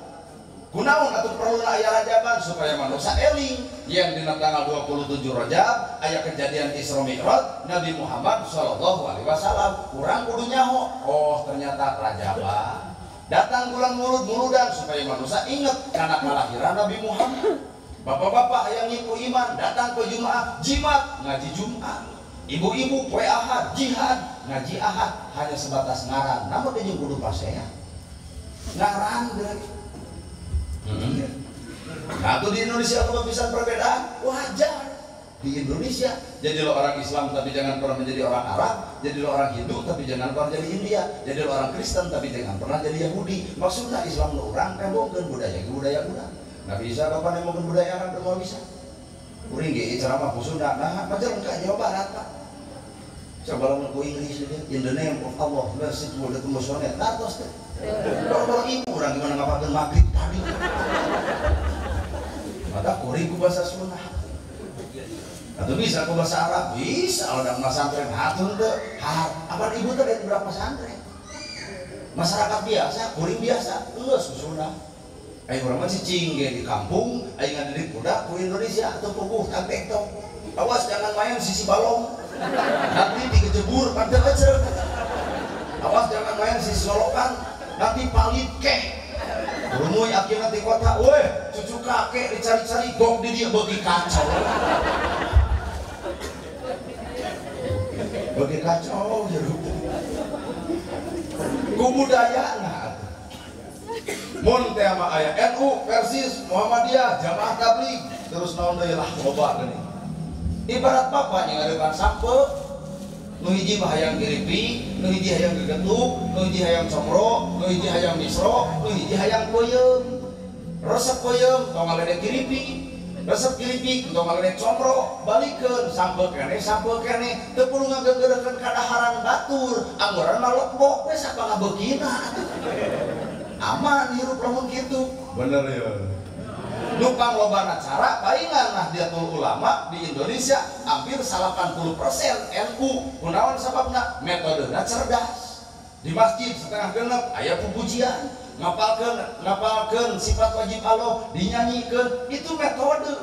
Kunaon atuh perlu aya rajaban supaya manusia eling yang dina tanggal 27 Rajab aya kejadian Isra Mi'raj Nabi Muhammad sallallahu alaihi wasallam. Urang kudu nyaho, oh ternyata rajaban. Datang bulan mulud-muludan supaya manusia ingat karena kelahiran Nabi Muhammad. Bapak-bapak yang ngiku iman datang ke Jumat, jimat ngaji Jumat. Ibu-ibu poe Ahad, jihad, ngaji Ahad hanya sebatas ngaran. Namun dia kudu pasean. Ngaran deui. Nah tuh di Indonesia kalau bisa perbedaan wajar. Di Indonesia jadilah orang Islam tapi jangan pernah menjadi orang Arab, jadilah orang Hindu tapi jangan pernah jadi India, jadilah orang Kristen tapi jangan pernah jadi Yahudi. Maksudnya Islam nu orang tembongkeun budaya ke budaya urang. Nggak bisa kapan tembongkeun budaya Arab mau bisa. Kuring ge ceramah ku Sunda, nah macam ka Jawa Barat Pak. Coba lamun ku Inggris dia, in the name of Allah, blessed be the Muslim. Nah terus teh. Kalau ibu orang gimana ngapakeun maghrib tadi. Mata kuring ku bahasa Sunda. Atau bisa ke bahasa Arab, bisa ada pesantren hatun teh, apa ibu teh dari berapa pesantren? Masyarakat biasa, kuring biasa, geus Sunda. Ayo urang mah cicing ge di kampung, ayo ngadidik budak ku Indonesia atau puguh tag tektok. Awas jangan main sisi balong. Nanti dikejebur pantai aja. Awas jangan main sisi solokan, nanti palit keh. Rumuy akhirnya di kota, weh cucu kakek dicari-cari gok di dia bagi kacau. Bagi kacau jeruk ku budaya nah mun teh mah aya NU versus Muhammadiyah Jamaah Tabligh terus naon deui lah loba geuning ibarat bapak yang ngadepan sampe nu hiji mah hayang giripi nu hiji hayang gegetuk nu hiji hayang comro nu hiji hayang misro nu hiji hayang peuyeum resep peuyeum tong ngaledek giripi resep gilipi untuk ngaledek comro balikeun sampe kene teu perlu ngageugeureukeun kadaharan batur anggoran mah lebok we sapa ngabeukina aman hirup lamun kitu bener ya nu panglobana cara palingan Nahdlatul Ulama di Indonesia hampir 80% NU kunaon sababna metodena cerdas di masjid setengah genep aya pupujian ngapalkeun sifat wajib Allah dinyanyikeun itu metode.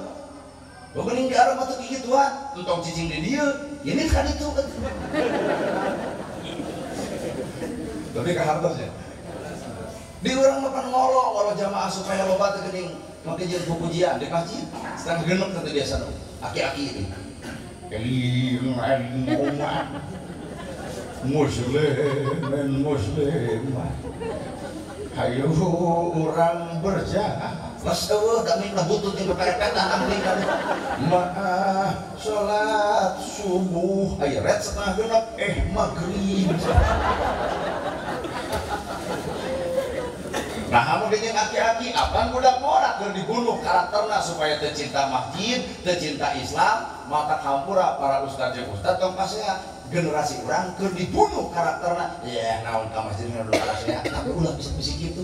Bebening di Arab atuh kigituan, entong cicing di dieu, ini kan itu. Tapi ka hartosnya. Di urang mah pan ngolo jamaah supaya loba teh geuning make jeung pupujian di masjid. Setengah genep teh biasa aki-aki ini. Elim umat muslim. Hayu orang berjalan mas eueuh da minggu butut jeung peperepetan amling kan maah salat subuh aya red setengah genep maghrib nah hamun jeung aki-aki apan budak morak keur dibunuh karakterna supaya teu cinta masjid teu cinta Islam maka hampura para ustaz jeung ustaz tong pasehat generasi orang keur dibunuh karakterna ya naon ka masjid nu karakterna tapi ulah bisa gitu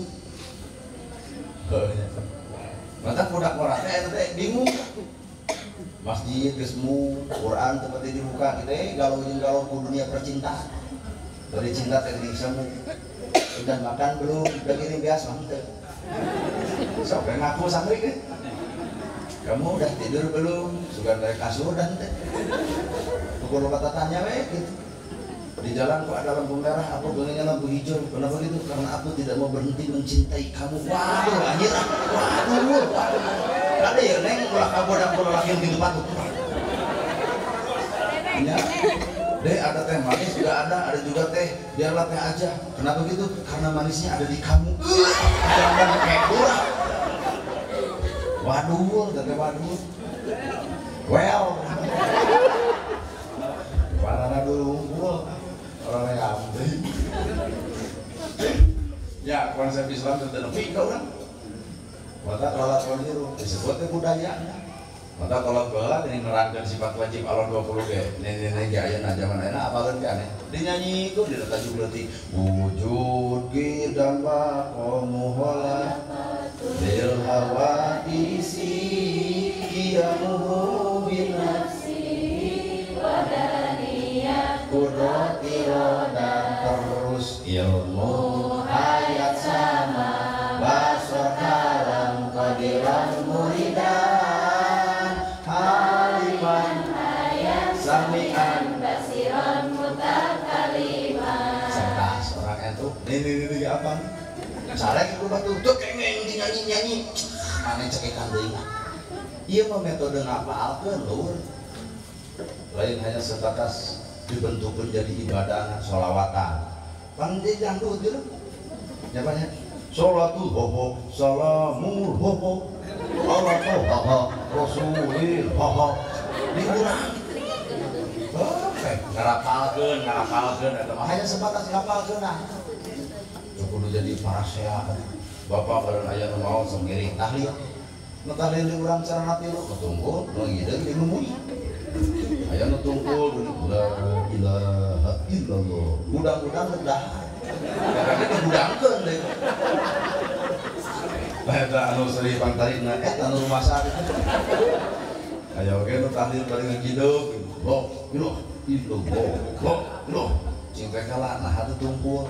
mata budak morak teh bingung masjid geus mu Quran teu dibuka kitu galau ku dunia percintaan dari cinta teh geuning semu udah makan belum udah kirim bias mah teu sok ngaku santri ke kamu udah tidur belum sugan dari kasur dan teh pukul kata tanya gitu di jalan kok ada lampu merah aku pengennya lampu hijau kenapa gitu karena aku tidak mau berhenti mencintai kamu waduh anjir waduh ada ya neng ulah kabodak ulah laki gitu patut ya deh ada teh manis juga ada juga teh biarlah teh aja kenapa gitu karena manisnya ada di kamu jangan kayak kurang waduh teteh waduh well warna dulu orang yang ambil ya konsep Islam itu lebih kau kan maka kalau koniru disebutnya budayanya maka kalau gelar ini nerangkan sifat wajib Allah 20 ge nenek ayeuna zaman ayeuna apalun ge aneh dinyanyi itu di data jubleti wujud gidan maqamu wala lil hawadisi qiyamuhu bin nafsi wadaniyah qudrati roda terus ilmu hayat sama basor kalam qadiran muridan haliman hayat sami'an basiran mutakaliman cerdas orang itu ini apa sarek ku batu tuh kengeng dinyanyi-nyanyi mana cekekan deui mah ieu mah metode ngapalkeun lur lain hanya sebatas dibentuk menjadi ibadah sholawatan panjang dangdut gitu nyapanya sholatul hoho salamul hoho Allah tuh haha Rasulil haha diurang ngarapalkeun eta mah hanya sebatas ngapalkeun nah kudu jadi parasehat bapak badan aya nu maot sok ngiring tahlil nu tahlil di urang carana tilu ketungkul nu ngideung di numui aya nu tungkul la ilaha illallah udang-udang dahar karena dibudangkeun deui eta anu seri pantarina eta nu rumah sakit aya oge nu tahlil bari ngideung loh loh cing kala nah atuh tungkul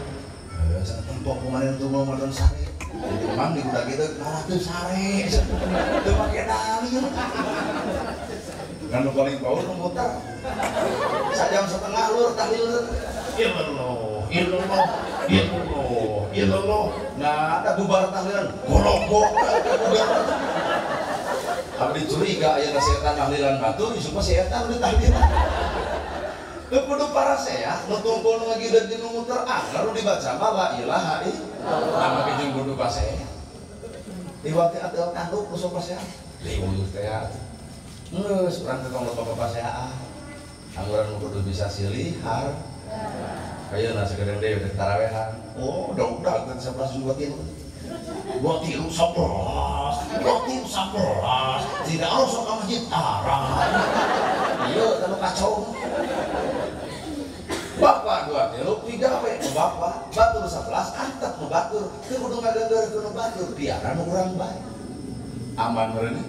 cenah tempok kumarin tungkul madan sare jadi emang di budak itu malah tuh sare tuh pake dalil kan lu paling bau lu muter sajam setengah lur tahlil illallah nah ada bubar tahlilan golok abdi curiga aya setan tahlilan batu isu mah setan udah tahlilan kudu parasehat nu tungkul nu ngagideung di nu muter lalu dibaca la ilaha illallah mah jeung kudu pasehat diwati atuh tanduk kusuk pasehat liweuh teh geus urang teh tong loba pasehat angguran nu kudu bisa silihar ayeuna sagedeng deui teh tarawehan oh udah teh 11 23 11 tidak harus ke masjid arah iya kalau kacau bapak 23 bapak batur 11 antep nu batur teu kudu ngageungeurkeun nu batur biara nu urang bae aman meureun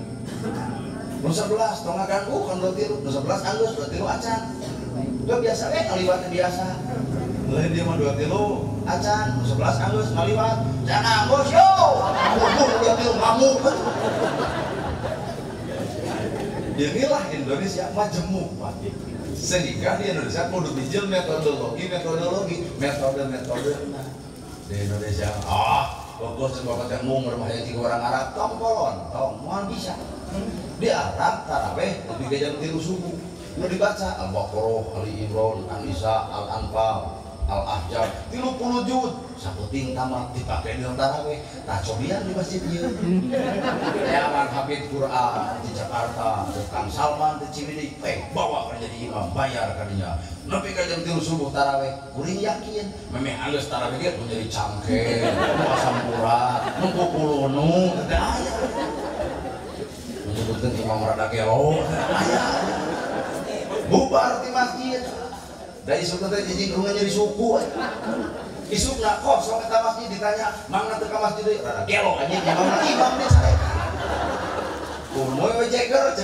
nu 11 tong ngaganggu kan 23 nu 11 anggeus 23 acan teu biasa we ngaliwat biasa lain dia mah 23 acan nu 11 anggeus ngaliwat jangan anggeus yo ngamuk 23 ngamuk inilah Indonesia majemuk Pak sehingga di Indonesia kudu dijil metode di Indonesia fokus bapak yang mau berbahaya jika orang Arab tongkolon mohon bisa di Arab taraweh lebih ke jam 3 subuh nu dibaca Al-Baqarah, Ali Imran, An-Nisa, Al-Anfal, Al-Ahzab 30 juz saputing tamat dipakai di taraweh tah cobian di masjid ieu yaman hafid Quran di Jakarta Kang Salman di Ciwidey bawa ka jadi imam bayar ka dinya nepi ka jam 3 subuh taraweh kuring yakin memeh anggeus taraweh ge menjadi cangke sampura nu kukulunu teh aya menyebutkeun imam rada gelo aya bubar di masjid dari suku teh jadi kurang nyeri suku isuk nak kosong ke masjid ditanya mana teu ka masjid deui rada gelo anjing imam teh sare kumoy we ceger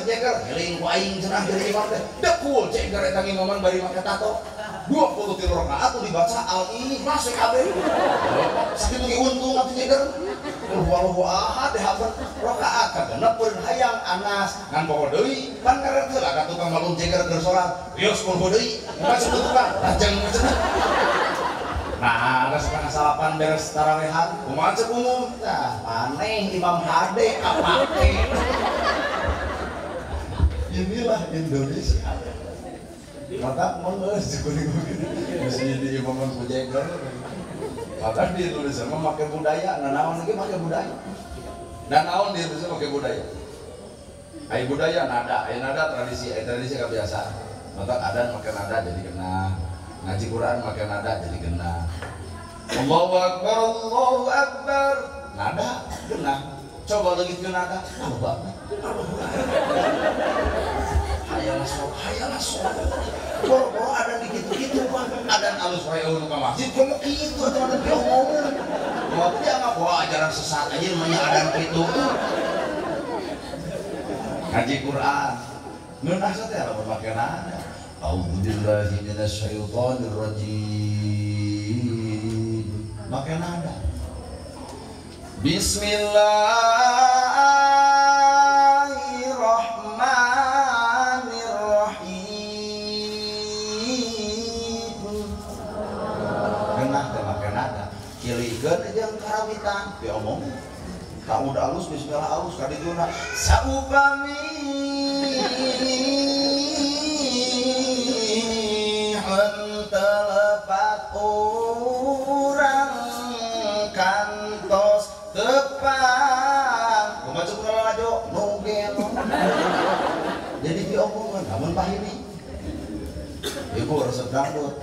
heling ku aing cenah jadi imam teh dekul ceger eta imaman bari make tato 23 rakaat dibaca al-ikhlas kabeh sakitu ge untung atuh ceger wallahu ahad hafal rakaat kagenep peureun hayang Anas ngan poho deui pan karep teu ka tukang malung ceger keur salat bios poho deui masuk tukang lajeng cenah nah geus setengah salapan beres tarawehan kumaha ceuk umum tah maneh Imam Hade apake inilah Indonesia mata mengeus kuring-kuring mesti jadi imaman ku ceger maka di Indonesia mah make budaya nanaon ge make budaya nanaon di Indonesia make budaya ai budaya nada ai nada tradisi kebiasaan maka adan make nada jadi kena ngaji Quran make nada jadi kena Allahu Akbar nada kena coba lagi ke nada Allah hayang sok boro-boro ada gitu-gitu Pak adan alus wae nu ka masjid komo kitu atuh ada ngomong mau teh mah bawa ajaran sesat aja namanya adan kitu ngaji Quran mun asa teh aya pake nada a'udzubillahi minasyaitonir rajim make nada kilikeun jeung karawitan diomong ka udah alus bismillah alus ka dijuna saupami hentelepat urang kantos tepang kumaha cukup lajo namun pahili ibu resep dangdut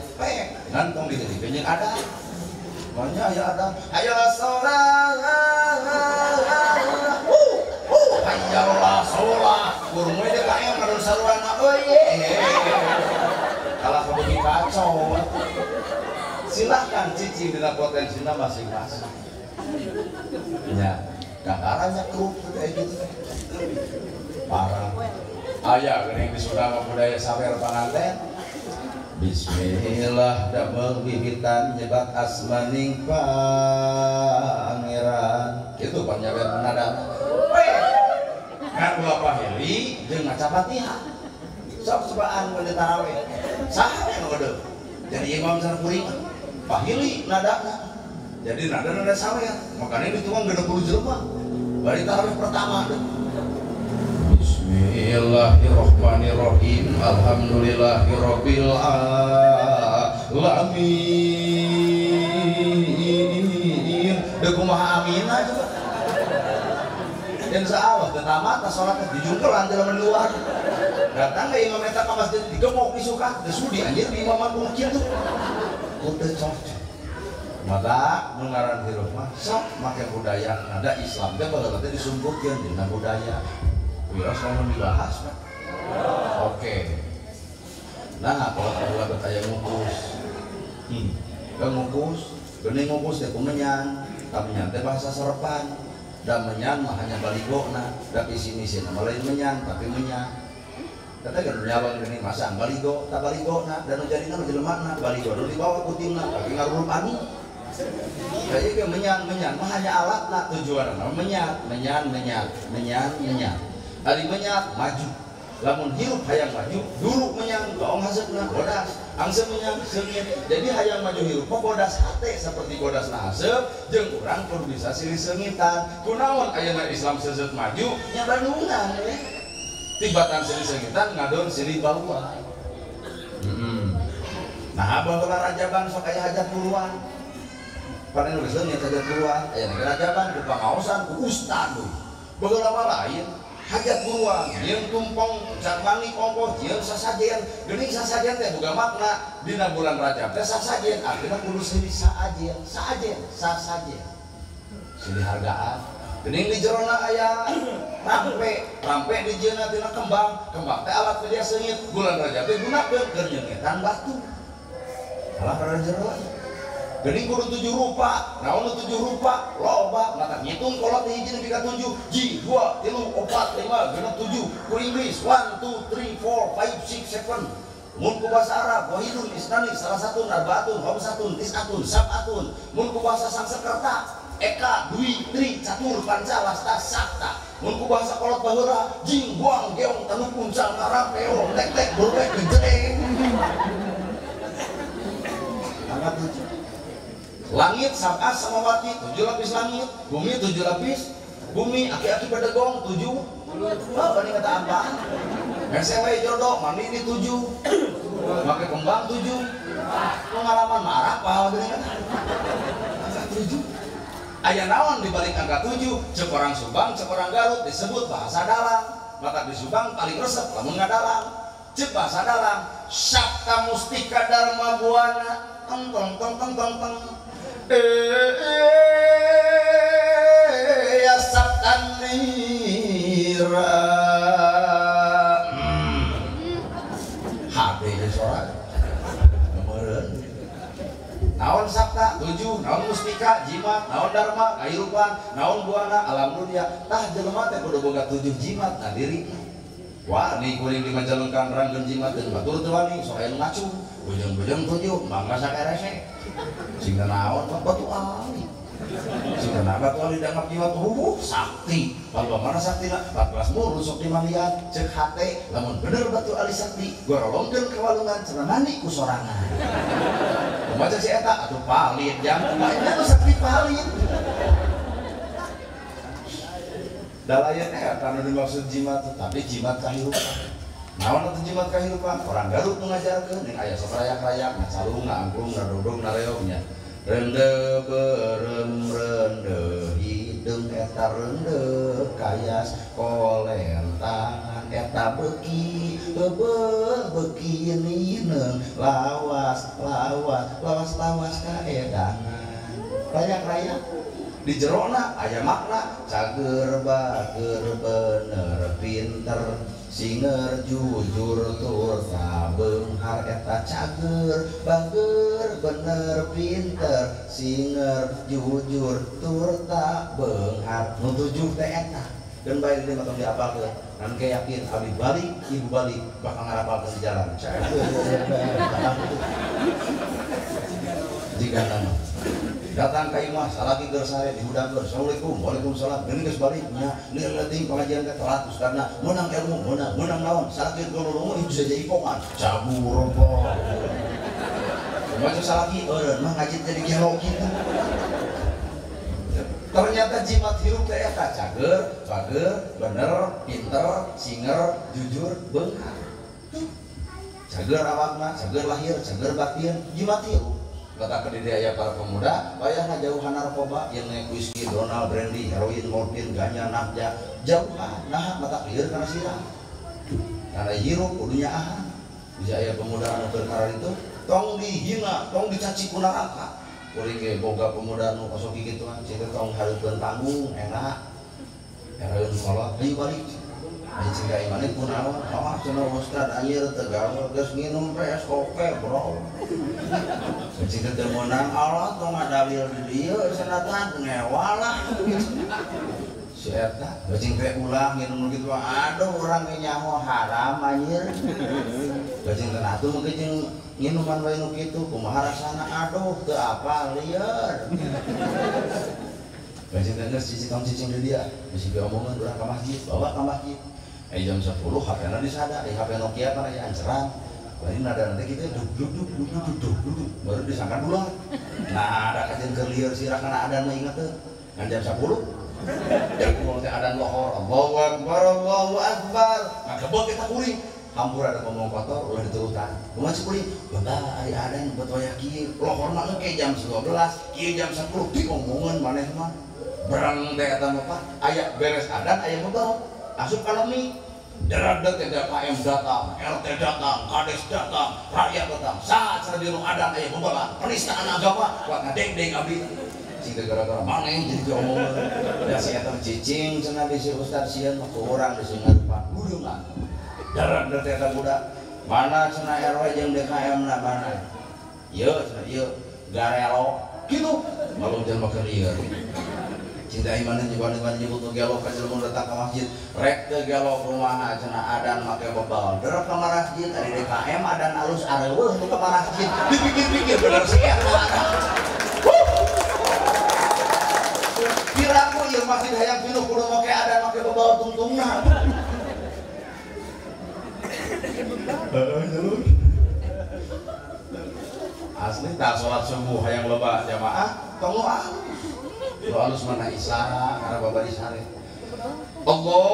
ngantong di kenyang ada makanya ya ada ayo sholat ayolah sholat kurung we dek ayam kadang sarwana kalau kamu kacau silahkan cici dengan potensinya masing-masing ya kakaranya grup kayak gitu parah ayah gering disudama budaya sawer panganten bismillah damel wiwitan nyebat asmaning pangeran itu panjabat menadang kan ulah pahili jeung maca Fatihah sok cobaan pada tarawih saha yang ngode jadi imam sana kuring pahili nadana jadi nada sawer makanya dituang 60 jelema bari tarawih pertama Bismillahirrahmanirrahim alhamdulillahirabbil alamin deuk kumaha amina coba insya Allah ketamata sholatnya dijungkelan dalam luar datang ke imam eta ke masjid digemok disuka desudi anjir di imaman mungkin tuh udah cocok maka mengaran hirup mah sok make budaya ada Islam teh bageuna disumputkeun dina budaya wios ngomong dibahas kan oke nah kalau kedua bertanya ngukus ngukus geuning ngukus teh kumenyan kamenyan teh bahasa Serapan dan menyan mah hanya baligona da isi-misi nama lain menyan tapi menyan kata kan nyawang geuning masang baligo tak baligona dan jadi nama jelema baligo nu dibawa ku timna tapi ngarurup anu jadi ke menyan mah hanya alat nak tujuan menyan hari menyan maju lamun hirup hayang maju dulu menyan gaong haseupna bodas angseum menyan seungit jadi hayang maju hirup mah bodas hate seperti bodas na haseup jeung urang kudu bisa silih seungitan kunaon ayeuna Islam seuseut maju nya bandungan we tibatan silih seungitan ngadon silih bawah nah baheula rajaban sok aya hajat puluhan pada nulis nya hajat puluhan aya rajaban ku pangaosan ku ustad baheula mah lain hajat buruan, yang tumpong, cakmani, kongkoh, yang sasajen geuning sasajen teh boga makna dina bulan Rajab teh sasajen artinya kudu silih sasajen silih hargaan geuning di jerona aya rampe di jeuna tina kembang teh alat kerja seungit bulan Rajab teh gunakeun keur nyeungitan batu alah kada jero geuning kudu 7 rupa naon 7 rupa loba mata ngitung kolot hiji nepi ka 7 ji 2 3 4 5 genep 7 ku Inggris 1 2 3 4 5 6 7 mun ku bahasa Arab wahidun isnani salah satu arbaatun khamsatun tis'atun sab'atun mun ku bahasa Sanskerta eka dwi tri catur panca lasta sakta mun ku bahasa kolot baheula jing buang geong tanu puncal ngarapeo tek burek gejreng angkat 7 langit sab'ah samawati 7 lapis langit bumi 7 lapis bumi aki-aki bedegong 7 bani kata apa SW jodoh mandi di 7 pakai kembang 7 pengalaman marah pahal gini kan angka 7 aya naon dibalik angka 7 cek orang Subang cek orang Garut disebut bahasa dalam maka di Subang paling resep lamun ngadalang cek bahasa dalam Sabta Mustika Dharma Buana tong ya sabtan nira hati di sorak kemarin naon sabta 7 naon mustika jimat naon dharma kahirupan naon buana alam dunia tah jelema teh kudu boga 7 jimat na diri wani kuring di Majalengka ranggeun jimat dan batur teu wani sok aya nu ngacu bujeng-bujeng 7 mangga sakerese sehingga naon batu ali sehingga batu ali dangap jiwa sakti kalau mana sakti nak 14 mulu sok dimalian cek hate lamun bener batu ali sakti gua rolongkeun ke walungan cenah mandi ku sorangan kumaha si eta atuh palit jam kumaha nu sakti palit dalayan tanu dimaksud jimat tapi jimat kahirupan naon atuh jimat kahirupan orang Garut nu ngajarkeun ning aya sok rayak-rayak ngacalung ngangklung ngadodong nareog nya rende berem rende hideung eta rende kayas kolen tangan eta eta beki beki neuneuh lawas kaedangan rayak di jerona aya makna cager bager bener pinter singer jujur tur sabeunghar eta cager bager bener pinter singer jujur tur sabeunghar nu tujuh teh eta dan baik dia matang diapalkeun dan kayak yakin abdi balik ibu balik bakal ngarapalkeun di jalan jika nama datang ke imah salaki gersare dihudangkeun assalamualaikum waalaikumsalam geuning geus baliknya lieu leuting pengajian teh telat karena menang ilmu menang naon salaki geululungu itu saja ipongan cabur rompong macam salaki eureun mah ngaji jadi gelo kitu ternyata jimat hirup teh eta cager bager bener pinter singer jujur beunghar cager awakna cager lahir cager batin jimat hirup kata ke aya para pemuda bayangna jauhan narkoba yang naik whisky, donal, brandy, heroin, morfin, ganja, nafja jauhan, nah mata clear karena sirah karena hirup kudunya ahan bisa aya pemuda anu berkarar itu tong dihina, tong dicaci ku neraka kuring ge boga pemuda anu kosong gigituan cita tong hareupeun tanggung enak heroin kolot ayo balik ayo cingga imane kunaon awas cenah ustad anjir teu gawe geus nginum es kopi bro cingga teu meunang Allah tong ngadalil di dieu sanatan ngewalah si eta geucing teh ulah nginum kitu aduh urang ge nyaho haram anjir geucing teh atuh geucing minuman wae nu kitu kumaha rasana aduh teu apal lieur geucing teh geus cicing di dia bisi diomongan urang ka masjid bawa ka masjid jam 10 HP-na disada, HP Nokia kan aja anceran. Lain ada nanti kita duduk baru disangkan bulan. Nah, ada kajian kerlier sirah karena ada ingat tuh. Kan jam 10. Dan kalau teh ada lohor, Allahu Akbar. Maka buat kita kuring. Hampur ada ngomong kotor, ulah diturutan. Kumaha sih kuring? Benda ari adan buat wayaki. Lohor mah kayak jam 12, kieu jam 10 diomongan maneh mah. Berang teh eta mah aya beres adan aya bebau. Asup kanomi, darat KM datang, RT datang, Kades datang, rakyat datang, saat sardiru adan aya bebalan, penistaan agama, kuat ngadeng-deng abdi. Cing gara-gara mana yang jadi omongan, da si eta cicing cenah bisi ustad sieun mah ku urang bisi ngarupan gudungan. Darat eta budak, mana cenah RW jeung DKM na mana? Ieu cenah ieu garelo, kitu. Malu jelema keur lieur. Cinta iman juga dengan nyebut gelo ka jelema datang ke masjid rek teu gelo kumaha cenah adan make bebal derek ka masjid ari DKM adan alus areueuh nu ka masjid dipikir-pikir bener sih kiraku ieu masjid hayang pinuh kudu make adan make bebal tungtungna asli tak sholat subuh hayang loba jamaah tong lo halus mana isara karena bapak disare Allahu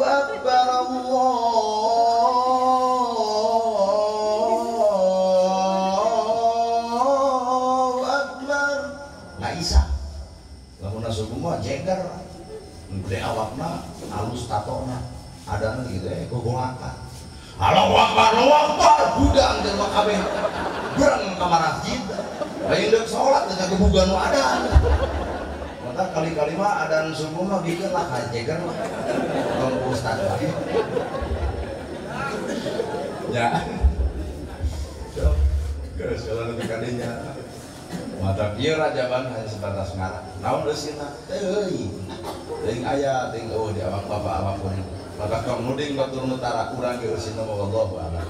Akbar Allahu Akbar nggak isa lamun subuh mah jeger gede awakna halus tatona adana gitu gogolakan Allahu Akbar, budang jelema kabeh. Berang ka masjid. Lain deuk salat dengan kebugan nu adan. Mata kali-kali mah adan subuh mah bikin lah kajegan lah. Tong ustad lagi. Ya. Geus jalan teh kadinya. Mata kieu rajaban hanya sebatas ngarang. Naon deui cenah? Teuing. Teuing aya teuing eueuh di awak bapak apapun. Maka kau nuding batur nutara kurang geus nama wallahu a'lam.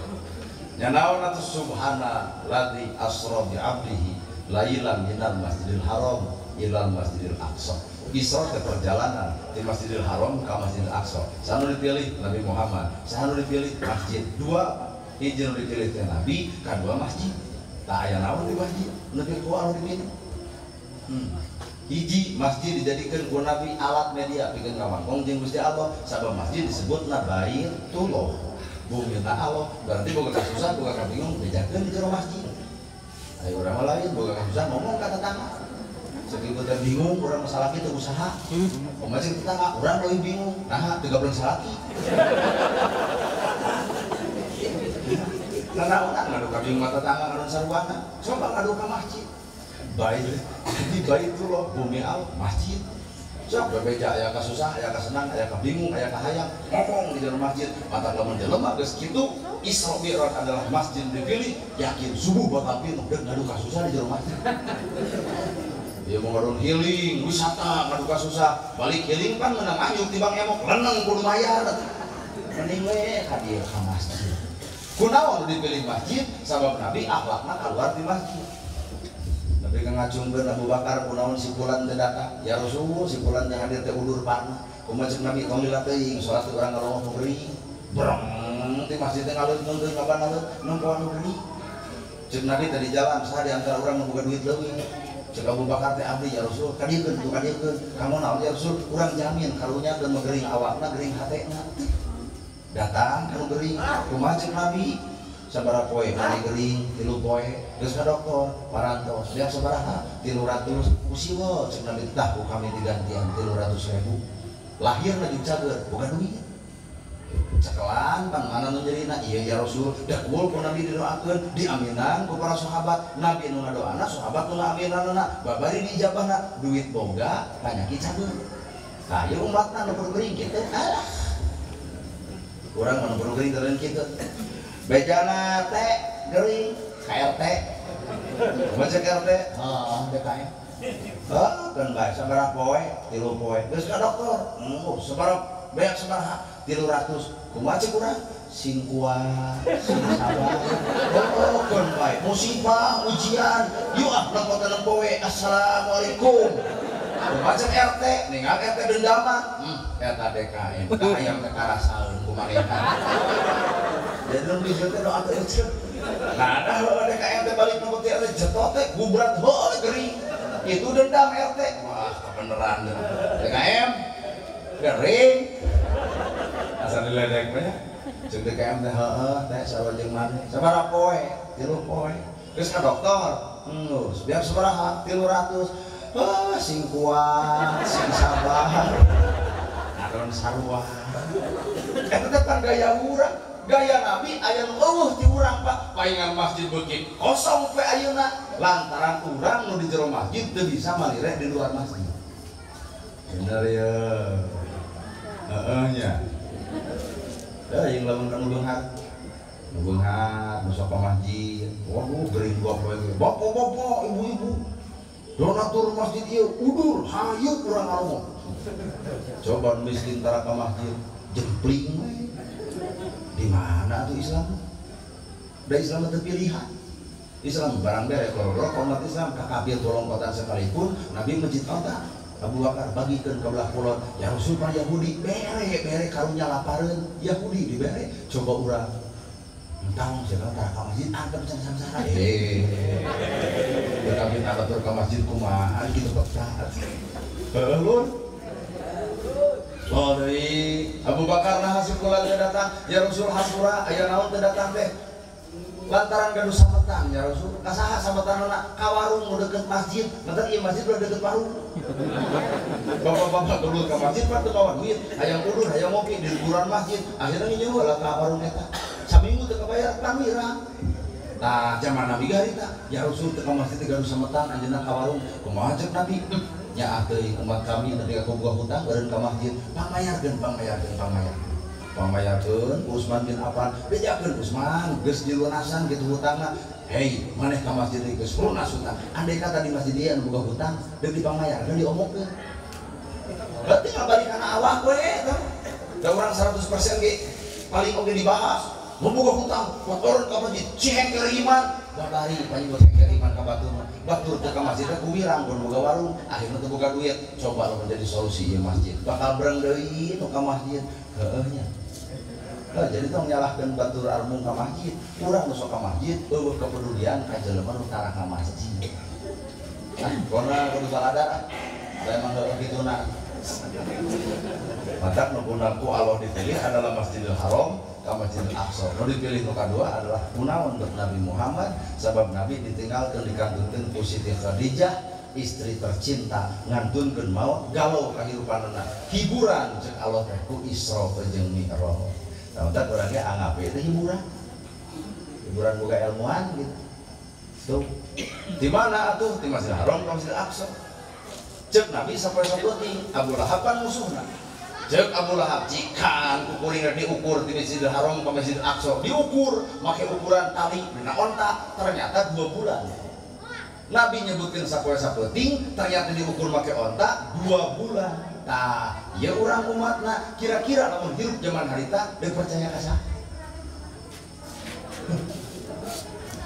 Nya naon atuh subhana ladzi asra bi 'abdihi lailan minal masjidil haram ilal masjidil aqsa. Isra teh perjalanan di Masjidil Haram ka Masjidil Aqsa. Sanu dipilih Nabi Muhammad, sanu dipilih masjid. Dua hiji nu dipilih teh Nabi, kadua masjid. Tah aya naon di masjid? Lebih ku anu dipilih. Hiji masjid dijadikan ku Nabi alat media pikeun kamangkong jeung Gusti Allah sabab masjid disebutna Baitullah bumina Allah berarti boga kasusah boga kabingung bejakeun di jero masjid ayo urang lain boga kasusah ngomong ka tetangga teu bingung urang masalah kitu usaha. Kumaha cek tetangga urang leuwih bingung. Nah, teu gableng salaki. Nanaonan ngadu ka bingung mata tetangga ngadu sarwana. Coba ngadu ka masjid. Bait di Baitullah bumi al masjid. Sok bebeja aya ka susah, aya ka senang, aya ka bingung, aya ka hayang ngomong di dalam masjid. Mata lamun jelema geus kitu Isra Mi'raj adalah masjid dipilih, yakin subuh bakal pindah deuk ngadu ka susah di dalam masjid. Dia mau ngadon healing, wisata ngadu ka susah, balik healing kan meunang anyuk tibang emok leneng kudu mayar. Mending we ka dieu ka masjid. Kunaon dipilih masjid? Sabab Nabi akhlakna keluar di masjid. Nabi ngacungkeun Abu Bakar kunaon si fulan teu datang. Ya Rasul, si fulan teh hadir teh udur parna. Kumaha cek Nabi tong lila teuing salat urang ngalongok geuring. Breng di masjid teh ngaleut nungkeun kapan ngaleut nongkoan geuring. Cek Nabi tadi jalan saha di antara urang nu boga duit leuwih. Cek Abu Bakar teh abdi ya Rasul, kadieun tuh kadieun. Kamu naon ya Rasul? Urang jamin karunya teu megering awakna geuring hatena. Datang kanu geuring. Kumaha cek Nabi? Sabaraha poe mani geuring 3 poe geus ka dokter parantos dia sabaraha 300 usiwa cek Nabi tah ku kami digantian 300.000 lahirna dicager bukan duit cekelan pan mana nu jarina iya ya Rasul da kul ku Nabi didoakeun diaminan ku para sahabat Nabi nu ngadoana sahabat nu ngaaminanna babari diijabahna duit boga panyakit cager kayu umatna nu perlu geuring kitu alah urang mah perlu geuring teureun kitu bejana teh geuring KRT baca KRT DKM kan bae sabaraha poe 3 poe geus ka dokter sabaraha beak sabaraha 300 kumaha cek urang sing kuat sing sabar kan bae musibah ujian yuk lempotan poe assalamualaikum kumaha cek RT ningal RT dendaman eta DKM hayang teh karasaeun kumaha jadi nu bisa teh doa teh cek. Nah, ada DKM teh balik nu teh ada jetot teh gubrat heuh geuring. Itu dendam RT. Wah, kebeneran DKM geuring. Asal diledek we. Cek DKM teh heuh teh sarojeng maneh. Sabaraha poe? 3 poe. Geus ka dokter. Biar sabaraha? 300. Sing kuat, sing sabar. Aron sarua. Eta teh pan gaya urang. Gaya Nabi aya nu eueuh ti urang Pak paingan masjid beuki kosong we ayeuna lantaran urang nu di jero masjid teu bisa malireh di luar masjid. Bener ya. Heeh nya. Da yang lamun ka beunghar. Beunghar masuk ka masjid. Waduh geuring gua poe. Bapak-bapak, ibu-ibu. Donatur masjid ieu udur hayuk urang ngomong. Coba miskin tara ka masjid jempling we. Di mana tuh Islam? Da Islam itu pilihan. Islam barang bere kalau umat Islam ka kafir tolong kota sekalipun Nabi masjid kota Abu Bakar bagikeun ka belah kulon ya Rasul para Yahudi bere karunya lapareun Yahudi dibere coba urang entang cenah ka masjid antep samsara da kami atur ka masjid kumaha kitu kok heuh lur. Oh deui Abu Bakar nah hasil kula teh datang ya Rasul hasura aya naon teh datang teh lantaran gaduh sametan ya Rasul kasaha sametanna ka warung nu deukeut masjid meureun ieu masjid udah deukeut warung bapak-bapak dulu ka masjid pan teu bawa duit hayang udur hayang ngopi di liburan masjid akhirna nginyeul lah ka warung eta saminggu teu kabayar tamirah. Nah zaman Nabi garita ya Rasul teu ka masjid teh gaduh sametan anjeunna ka warung kumaha ceuk Nabi nya teuing umat kami ketika boga hutang beureun ka masjid pangmayarkeun Utsman bin Affan bejakeun Utsman geus dilunasan kitu hutangna hei maneh ka masjid geus lunas hutang andai kata di masjid ieu anu boga hutang deuk dipangmayarkeun diomongkeun berarti ngabalikan awak we da urang 100% ge paling oge dibahas mun boga hutang motor ka masjid cihengker iman babari paling cihengker iman ka batur teh ka masjid teh kuwirang mun boga warung akhirna teu boga duit coba lo menjadi solusi ieu masjid bakal bereng deui nu ka masjid heueuh nya. Jadi tong nyalahkeun batur armung ka masjid urang nu sok ka masjid eueuh kepedulian ka jelema nu tara ka masjid. Kona kudu saladar saya mah heueuh kituna. Maka nu gunaku Allah dipilih adalah Masjidil Haram ka Masjidil Aqsa. Nu dipilih nu kadua adalah kunaon untuk Nabi Muhammad sabab Nabi ditinggalkeun dikandungkeun ku Siti Khadijah istri tercinta ngantunkeun maot galau kahirupanana hiburan jeung Allah teh ku Isra jeung Mi'raj. Tah eta urang ge anggap itu hiburan boga ilmuwan gitu. Tuh di mana atuh di Masjidil Haram ka Masjidil Aqsa. Cek Nabi sapoe-sapoe Abu Lahab kan musuhna. Cek Abu Lahab cikan ukuring diukur di Masjidil Haram ke Masjidil Aqsa diukur pakai ukuran tali dina onta ternyata 2 bulan. Nabi nyebutin sapoe-sapoe ternyata diukur pakai onta 2 bulan. Tah ya urang umatna kira-kira lamun hirup zaman harita deuk percaya ka saha?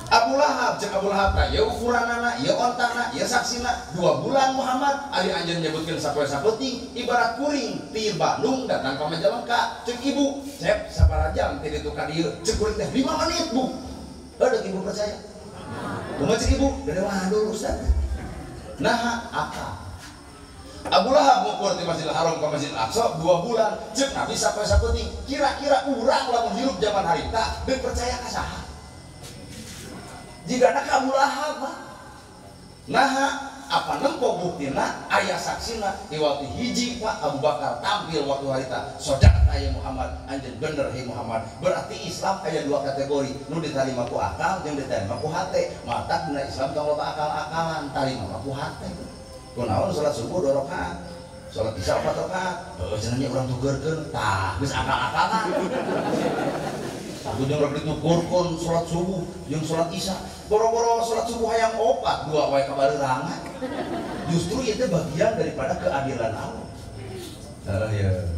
Abu Lahab, cek Abu Lahab tah ya ukuranana, ya ontana, ya saksina 2 bulan Muhammad ari anjeun nyebutkeun sapoe-sapoe ibarat kuring ti Bandung datang ka Majalengka cek ibu cep sabaraha jam ti ditu ka dieu cek kuring teh 5 menit Bu. Heudeuk ibu percaya? Kumaha cek ibu? Gede waduh Ustaz. Nah akal. Abu Lahab ngukur di Masjidil Haram ke Masjidil Aqsa 2 bulan cek Nabi sapoe-sapoe kira-kira urang lamun hirup zaman harita deuk percaya ka saha? Jika nak Abu Lahab nah apa nempo buktina ayah saksina waktu hiji Pak Abu Bakar tampil waktu harita sodak ayah Muhammad anjir bener hei Muhammad berarti Islam ayah 2 kategori nu diterima ku akal yang diterima ku hate mata dina Islam tong loba akal-akalan tarima ku hate kunaon salat subuh 2 rakaat salat isya 4 rakaat cenah urang tugeurkeun tah geus akal-akalan Jeung rek ditukurkeun salat subuh jeung salat isya. Boro-boro salat subuh hayang 4 2 wae kabarerangan. Justru itu bagian daripada keadilan Allah. Salah ya.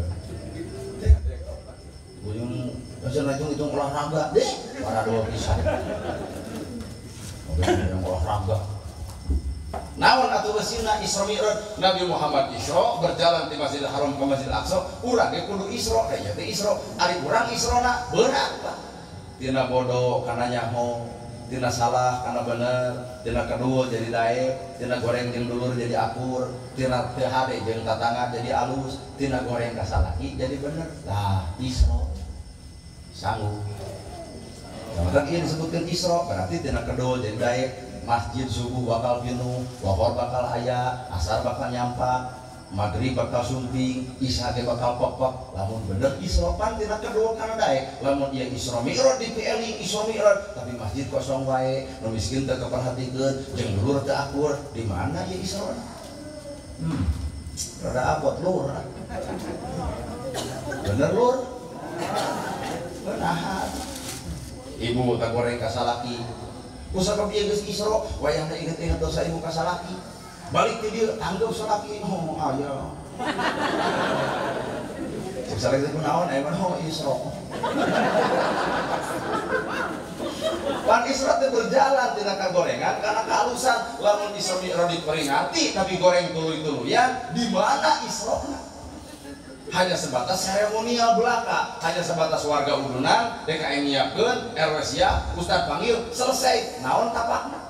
Buyung asa hitung olahraga deh, para 2 pisan. Yang olahraga. Naon atuh geusina Isra Mi'raj Nabi Muhammad Isra berjalan di Masjidil Haram ke Masjidil Aqsa urang ge kudu Isra aya teh Isra ari urang Israna berat Pak tina bodoh kana nyaho tina salah kana bener tina kedua jadi daek tina goreng jeung dulur jadi akur tina teu hade jeung tatangga jadi alus tina goreng ka salaki jadi bener tah Isra sanggup maka ieu disebutkeun Isra berarti tina kedua jadi daek masjid subuh bakal penuh, lohor bakal aya, asar bakal nyampak, maghrib bakal sumping, isya bakal pok-pok. Lamun bener Isra pan tina kedua kana daek. Lamun ieu Isra Mi'raj dipieling Isra Mi'raj tapi masjid kosong wae, nu miskin teu kaperhatikeun, jeung dulur teu akur, di mana ieu Isra? Rada abot lur. Bener lur? Benahan. Ibu tak goreng ka salaki. Usah kebiaya geus Isra, wayahna inget-inget dosa ibu ka salaki. Balik ti dieu tanggeup salaki, oh aya. Cek salaki teh kunaon aya mah Isra. Pan Isra teh berjalan tina kagorengan karena kehalusan lamun Isra Mi'raj diperingati tapi goreng tuluy-tuluyan di mana Isra? Hanya sebatas seremonial belaka, hanya sebatas warga udunan, DKM nyiapkeun, RW siap, Ustad panggil, selesai. Naon tapakna?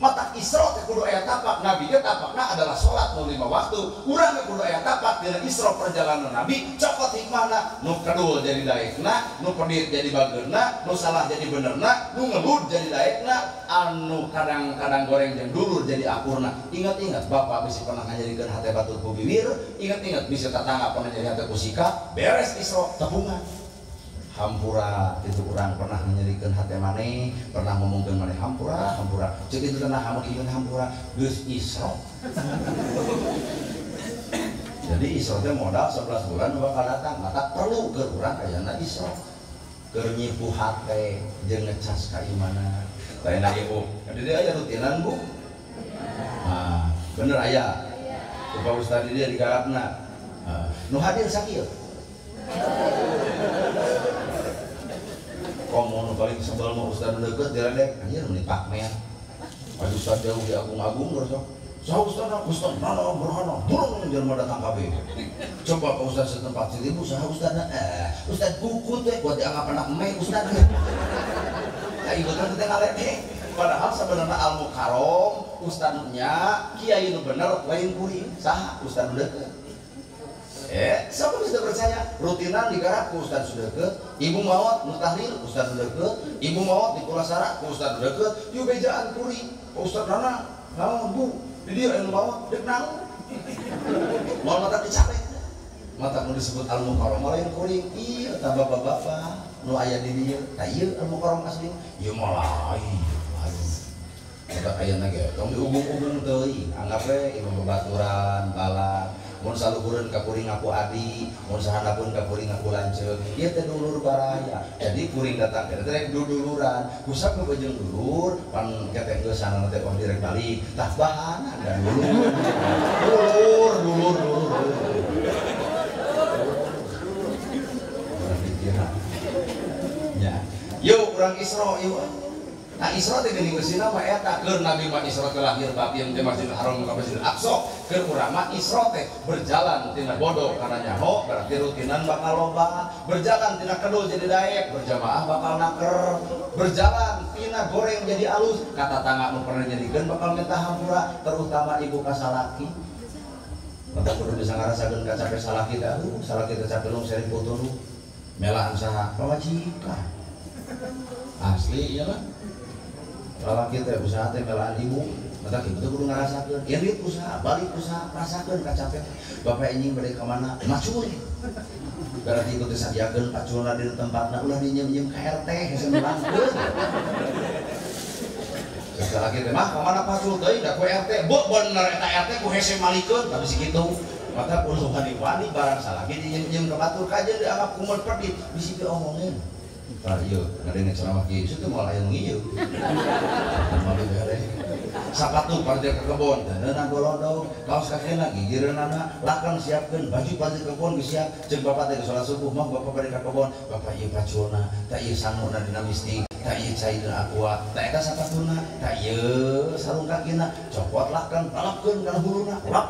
Mata Isra teh kudu aya tapak, Nabi ge tapakna adalah salat nu 5 waktu. Urang ge kudu aya tapak dina Isra perjalanan Nabi, cokot hikmahna, nu kedul jadi daekna, nu pedit jadi bageurna, nu salah jadi benerna, nu ngelud jadi daekna, anu kadang-kadang goreng jeung dulur jadi akurna. Ingat-ingat Bapak bisi pernah ngajadikeun hate batur ku bibir, ingat-ingat bisi tatangga pernah jadi hate ku sikap, beres Isra tepungan. Hampura itu urang pernah nyerikeun hate maneh, pernah ngomongkeun maneh hampura, hampura. Ceuk itu cenah hamun ieu hampura geus Isra. Jadi Isra teh modal 11 bulan bakal datang, mata perlu keur urang ayana Isra. Keur nyipu hate jeung ngecas keimanan. Lain ibu, jadi aya rutinan Bu. Nah, bener aya. Bapak Ustaz dia di garapna. Nu hadir sakieu. Komo nu paling sebel mah Ustaz deukeut diledek anjir meni pakmer. Adu Ustaz jauh di agung-agung terus saha Ustaz nana berhana burung jelema datang kabeh. Coba Pak Ustaz setempat situ saha Ustazna Ustaz kuku teh buat dianggap anak emeh Ustaz. Ya ieu kan teh ngaledek. Padahal sebenarnya al-mukarrom Ustaznya kiai nu bener lain kuring saha Ustaz deukeut. Siapa bisa percaya? Rutinan digarap ku Ustaz Sudeukeut, ibu maot nu tahlil Ustaz Sudeukeut, ibu maot di Pulasara ku Ustaz Sudeukeut, ieu bejaan kuring. Ustaz nana naon Bu? Di dia anu bawa dek naon. Mau mata dicapek. Mata nu disebut al-mukarram lain kuring. Ieu tah bapak-bapak nu aya di dieu. Tah ieu al-mukarram asli. Ieu mah lain. Eta ayeuna ge tong diubung-ubung teuing. Anggap we ieu babaturan, balak. Mun saluhureun ka kuring aku adi, mun sahandapeun ka kuring aku lanceuk. Ieu teh dulur baraya. Jadi kuring datang ke teh duduluran. Kusap ke bejeung dulur, pan ketek geus sanana teh oh direk balik. Tah bahanan dan dulur. Ya. Yuk urang Isra yuk. Nah Isra teh geuning geusina mah eta keur Nabi mah Isra teh lahir batin teh Masjidil Haram ka Masjidil Aqsa keur urang mah Isra teh berjalan tina bodoh kana nyaho berarti rutinan bakal loba berjalan tina kedul jadi daek berjamaah bakal naker berjalan tina goreng jadi alus kata tangga nu pernah jadikeun bakal minta hampura terutama ibu kasalaki mata kudu bisa ngarasakeun ka capek salaki teh aduh salaki teh capek long seri foto nu melaan saha pamajikan asli ieu mah lalaki teh usaha teh melaan ibu, mata ibu teh kudu ngarasakeun, irit usaha, balik usaha, rasakeun kacapek. Bapak anjing bade ka mana? Macul. Berarti ibu teh sadiakeun paculna di tempatna ulah dinyeum-nyeum ka RT hese melangkeun. Lalaki teh mah ka mana pacul teuing da ku RT, bu bener eta RT ku hese malikeun tapi sakitu. Maka kudu wani-wani barang salaki dinyeum-nyeum ka batur kajeun dianggap kumaha perdit bisi ke omongin. Tah ieu ngadenge ceramah kieu itu moal aya nu ngieu. Mali beare. Sapatu parja ke kebon, danana golodog, kaos kakena gigireunana, lakang siapkeun, baju parja ke kebon geus siap. Ceuk bapak teh salat subuh mah bapak bade ka kebon, bapak ieu paculna, tah ieu sanuna dina mistik, tah ieu cairna aqua, tah eta sapatuna, tah ieu sarung kakina, copot lakang, balapkeun kana huluna, lap.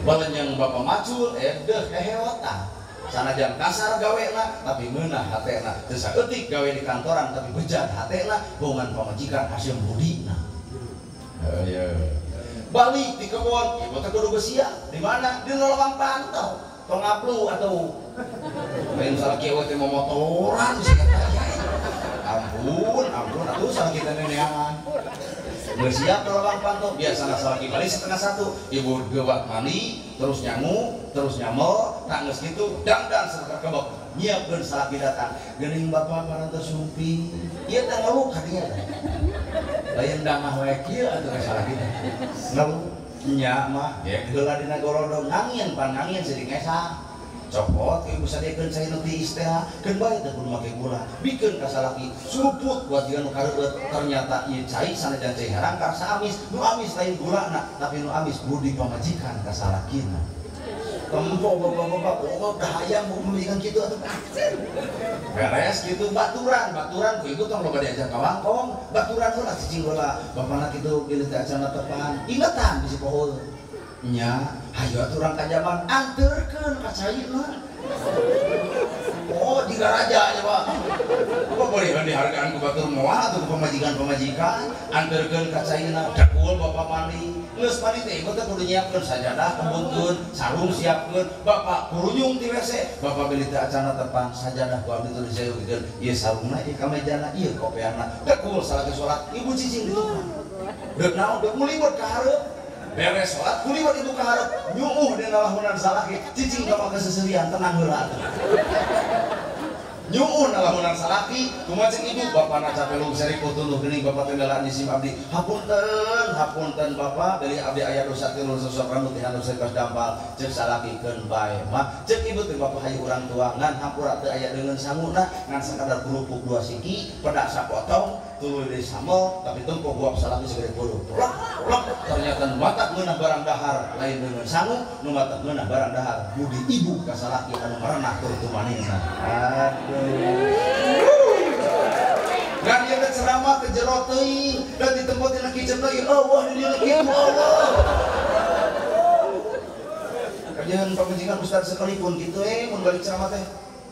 Balenyang bapak macul, deuh hehewata. Sanajan kasar gawena tapi meunah hatena teu saeutik gawe di kantoran tapi bejat hatena bohongan pamajikan hasil budina. Ya. Balik di kebon ibu teh kudu siap di mana di lolong pantau tong ngaplu atau main salah kieu teh motoran sih kata ampun atuh salah kita neneangan bersiap lolong pantau biasana salaki balik setengah satu ibu gewat mandi terus nyangu terus nyamel tak geus kitu dangdang serta kebok nyiapkeun salaki datang geuning bapak parantos sumpi ieu teh ngeluh ka dinya lain dangah wae kieu atuh ka salaki teh ngeluh nya mah ge heula dina golodog ngangin pan ngangin seuing esa copot ibu sadiekeun cai nu tiis teh keun bae teh kudu make gula bikeun ka salaki suput buat dia nu kareueut ternyata ieu cai sanajan cai harangkar saamis nu amis lain gulana tapi nu amis budi pamajikan ka salakina tempo bapak-bapak dahaya mau memberikan kitu atuh beres kitu baturan ku ibu tong loba diajar ka wangkong baturan heula cicing heula bapana kitu pilih teh acan tepan ingetan bisi pohon nya hayu aturan ka jaman anterkeun ka cairna oh di garaja ya Pak apa boleh dihargaan ku batur moal atau pemajikan anterkeun ka cairna dakul bapak mandi geus mandi teh ieu teh kudu nyiapkeun sajadah kembunkeun sarung siapkeun bapak kurunyung ti WC bapak beli teh acana tepan sajadah ku abdi teh disayeukeun ieu sarungna ieu kamejana ieu kopiahna dakul salaki salat ibu cicing di tukang deuk naon deuk muliwet ka hareup beres sholat kuliwat itu ke harap nyuuh dina lahunan salaki cicing kapal keseserian tenang heula nyuuh na lahunan salaki kumacing ibu bapana capek lu seri putunuh geuning bapak teh melaan isim abdi hapunten bapak beli abdi aya dosa teh lulus sosokan teh anu saeus dampal ceuk salakikeun bae mah ceuk ibu teh bapak hayu urang tua ngan hampura teu aya deungeun sanguna ngan sakadar kerupuk 2 siki pedak sapotong tuluy deui sambel tapi tempo guap salaki segede puluh plok ternyata mata meunah barang dahar lain dengan sangu nu mata meunah barang dahar budi ibu ka salaki anu marenah tur tumanina aduh dan ieu teh ceramah teh jero teuing dan di tempat dina kiceun deui Allah di dieu kitu Allah kajian pamajikan ustaz sekalipun kitu mun balik ceramah teh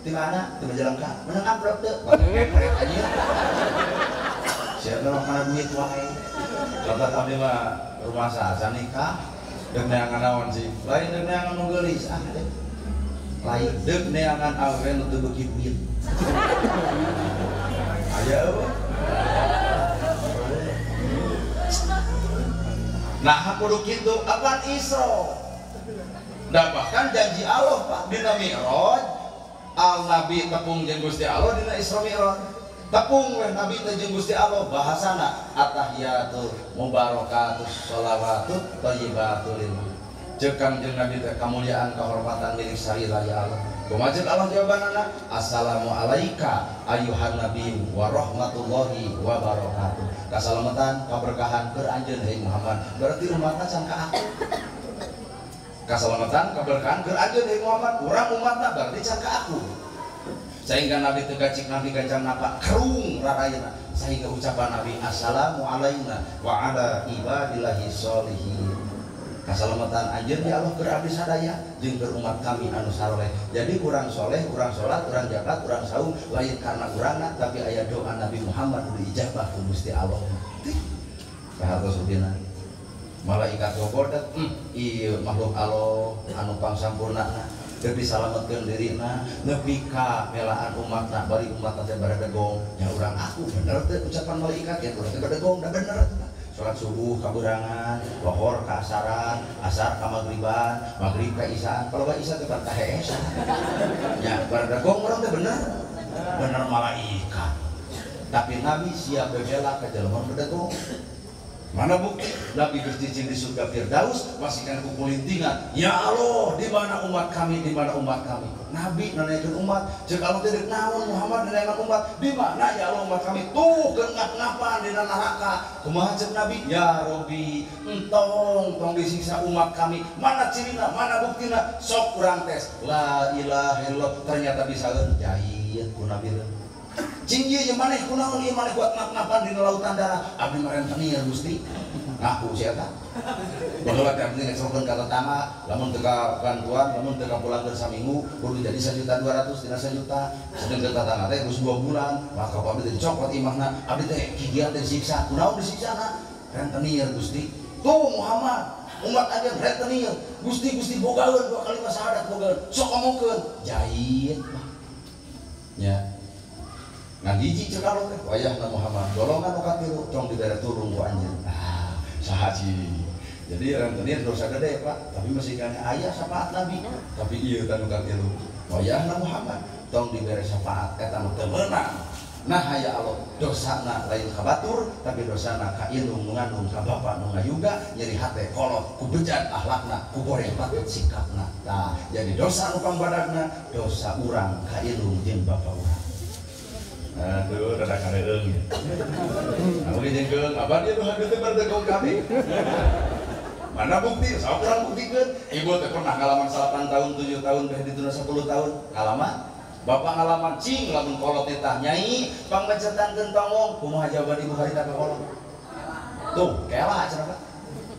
di mana di Majalengka menang amplop teu kepret aja siapa kana duit wae kata kami mah rumah saha nikah deuk neangan naon sih lain deuk neangan nu geulis deh lain deuk neangan awe nu teu beuki duit aya eueuh Nah kudu kitu apaan Isra. Dan bahkan janji Allah Pak dina Mi'raj al Nabi tepung jeung Gusti Allah dina Isra Mi'raj. Tepung we Nabi teh jeung Gusti Allah bahasana at-tahiyatul mubarakatus shalawatut thayyibatul lillah. Cekang jeung Nabi teh kamuliaan kahormatan milik sarila ya Allah. Kumaha Allah jawabanana assalamu alayka ayyuhan nabiyyu wa rahmatullahi wa barakatuh. Kasalamatan kaberkahan keur anjeun hei Muhammad. Berarti umatna can ka aku. Kasalamatan kaberkahan keur anjeun hei Muhammad, urang umatna berarti can ka aku. Sehingga Nabi teu gacik Nabi gancang napa kerung rarayana. Sehingga ucapan Nabi assalamu alayna wa ala ibadillahi sholihin. Kasalamatan anjeun ya Allah keur abdi sadaya jeung keur umat kami anu saleh. Jadi urang soleh, urang salat, urang zakat, urang saum lain karena urangna tapi aya doa Nabi Muhammad diijabah ku Gusti Allah. Sahabat subina. Malaikat gobodak ieu makhluk Allah anu pangsampurnana keur disalametkeun dirina nepi ka melaan umatna bari umatna teh baradegong nya urang aku bener teh ucapan malaikat ya urang teh baradegong da bener. Sholat subuh kaberangan, lohor ka asaran, asar ka magriban, magrib ka isaan. Kalau ka isaan tepat ka heesan. Ya, baradagong urang teh bener. Bener malaikat. Tapi Nabi siap bebela ka jelema badagong. Mana bukti? Nabi bercicing di surga Firdaus masih kan kukulintingan. Ya Allah, di mana umat kami? Di mana umat kami? Nabi nanyakeun umat, ceuk Allah teh deuk naon Muhammad nanyakeun umat, di mana ya Allah umat kami? Tuh ngap-ngapan dina neraka. Kumaha ceuk Nabi? Ya Rabbi, tong disiksa umat kami. Mana cirina? Mana buktina? Sok urang tes. La ilaha illallah ternyata bisa jahit ku Nabi. Cing ieu maneh kunaon ieu maneh buat ngap-ngapan dina lautan darah. Abdi marentenir Gusti. Ngaku sia eta. Bahwa abdi ngecokeun ka tetangga, lamun teu ka bantuan, lamun teu ka pulang keur saminggu, kudu jadi 1.200.000 dina 1 juta. Sedeng tetangga teh geus 2 bulan, maka abdi teh dicokot imahna, abdi teh kigian teh disiksa. Kunaon disiksana? Rentenir Gusti. Tuh Muhammad, umat aja rentenir. Gusti bogaeun 2 kali syahadat bogaeun. Sok ngomongkeun, jahit. Ya. Ngan hiji cek Allah teh wayahna Muhammad golongan nu katilu tong dibere turun ku anjeun. Ah, saha sih. Jadi rentenir dosa gede Pak, tapi masih kana aya syafaat Nabi. Tapi ieu tanu katilu wayahna Muhammad tong dibere syafaat eta nu teu meunang. Nah ya Allah, dosana lain kabatur tapi dosana ka indung ngandung ka bapa nu ngayuga nyeri hate kolot ku bejat akhlakna ku goreng patut sikapna. Tah, jadi dosa nu pangbadagna dosa urang ka indung jeung bapa urang. Aduh, rada kareung ya. Aku dijengkeun, apa dia nu hadir teh bardegong kami? Mana bukti? Sok urang buktikeun. Ibu teh pernah ngalaman 8 tahun, 7 tahun, beh dituna 10 tahun. Ngalaman? Bapak ngalaman cing lamun kolot teh nyai, pangmecetankeun tongong, kumaha jawaban ibu harita ka kolot? Tuh, kela cenah Pak.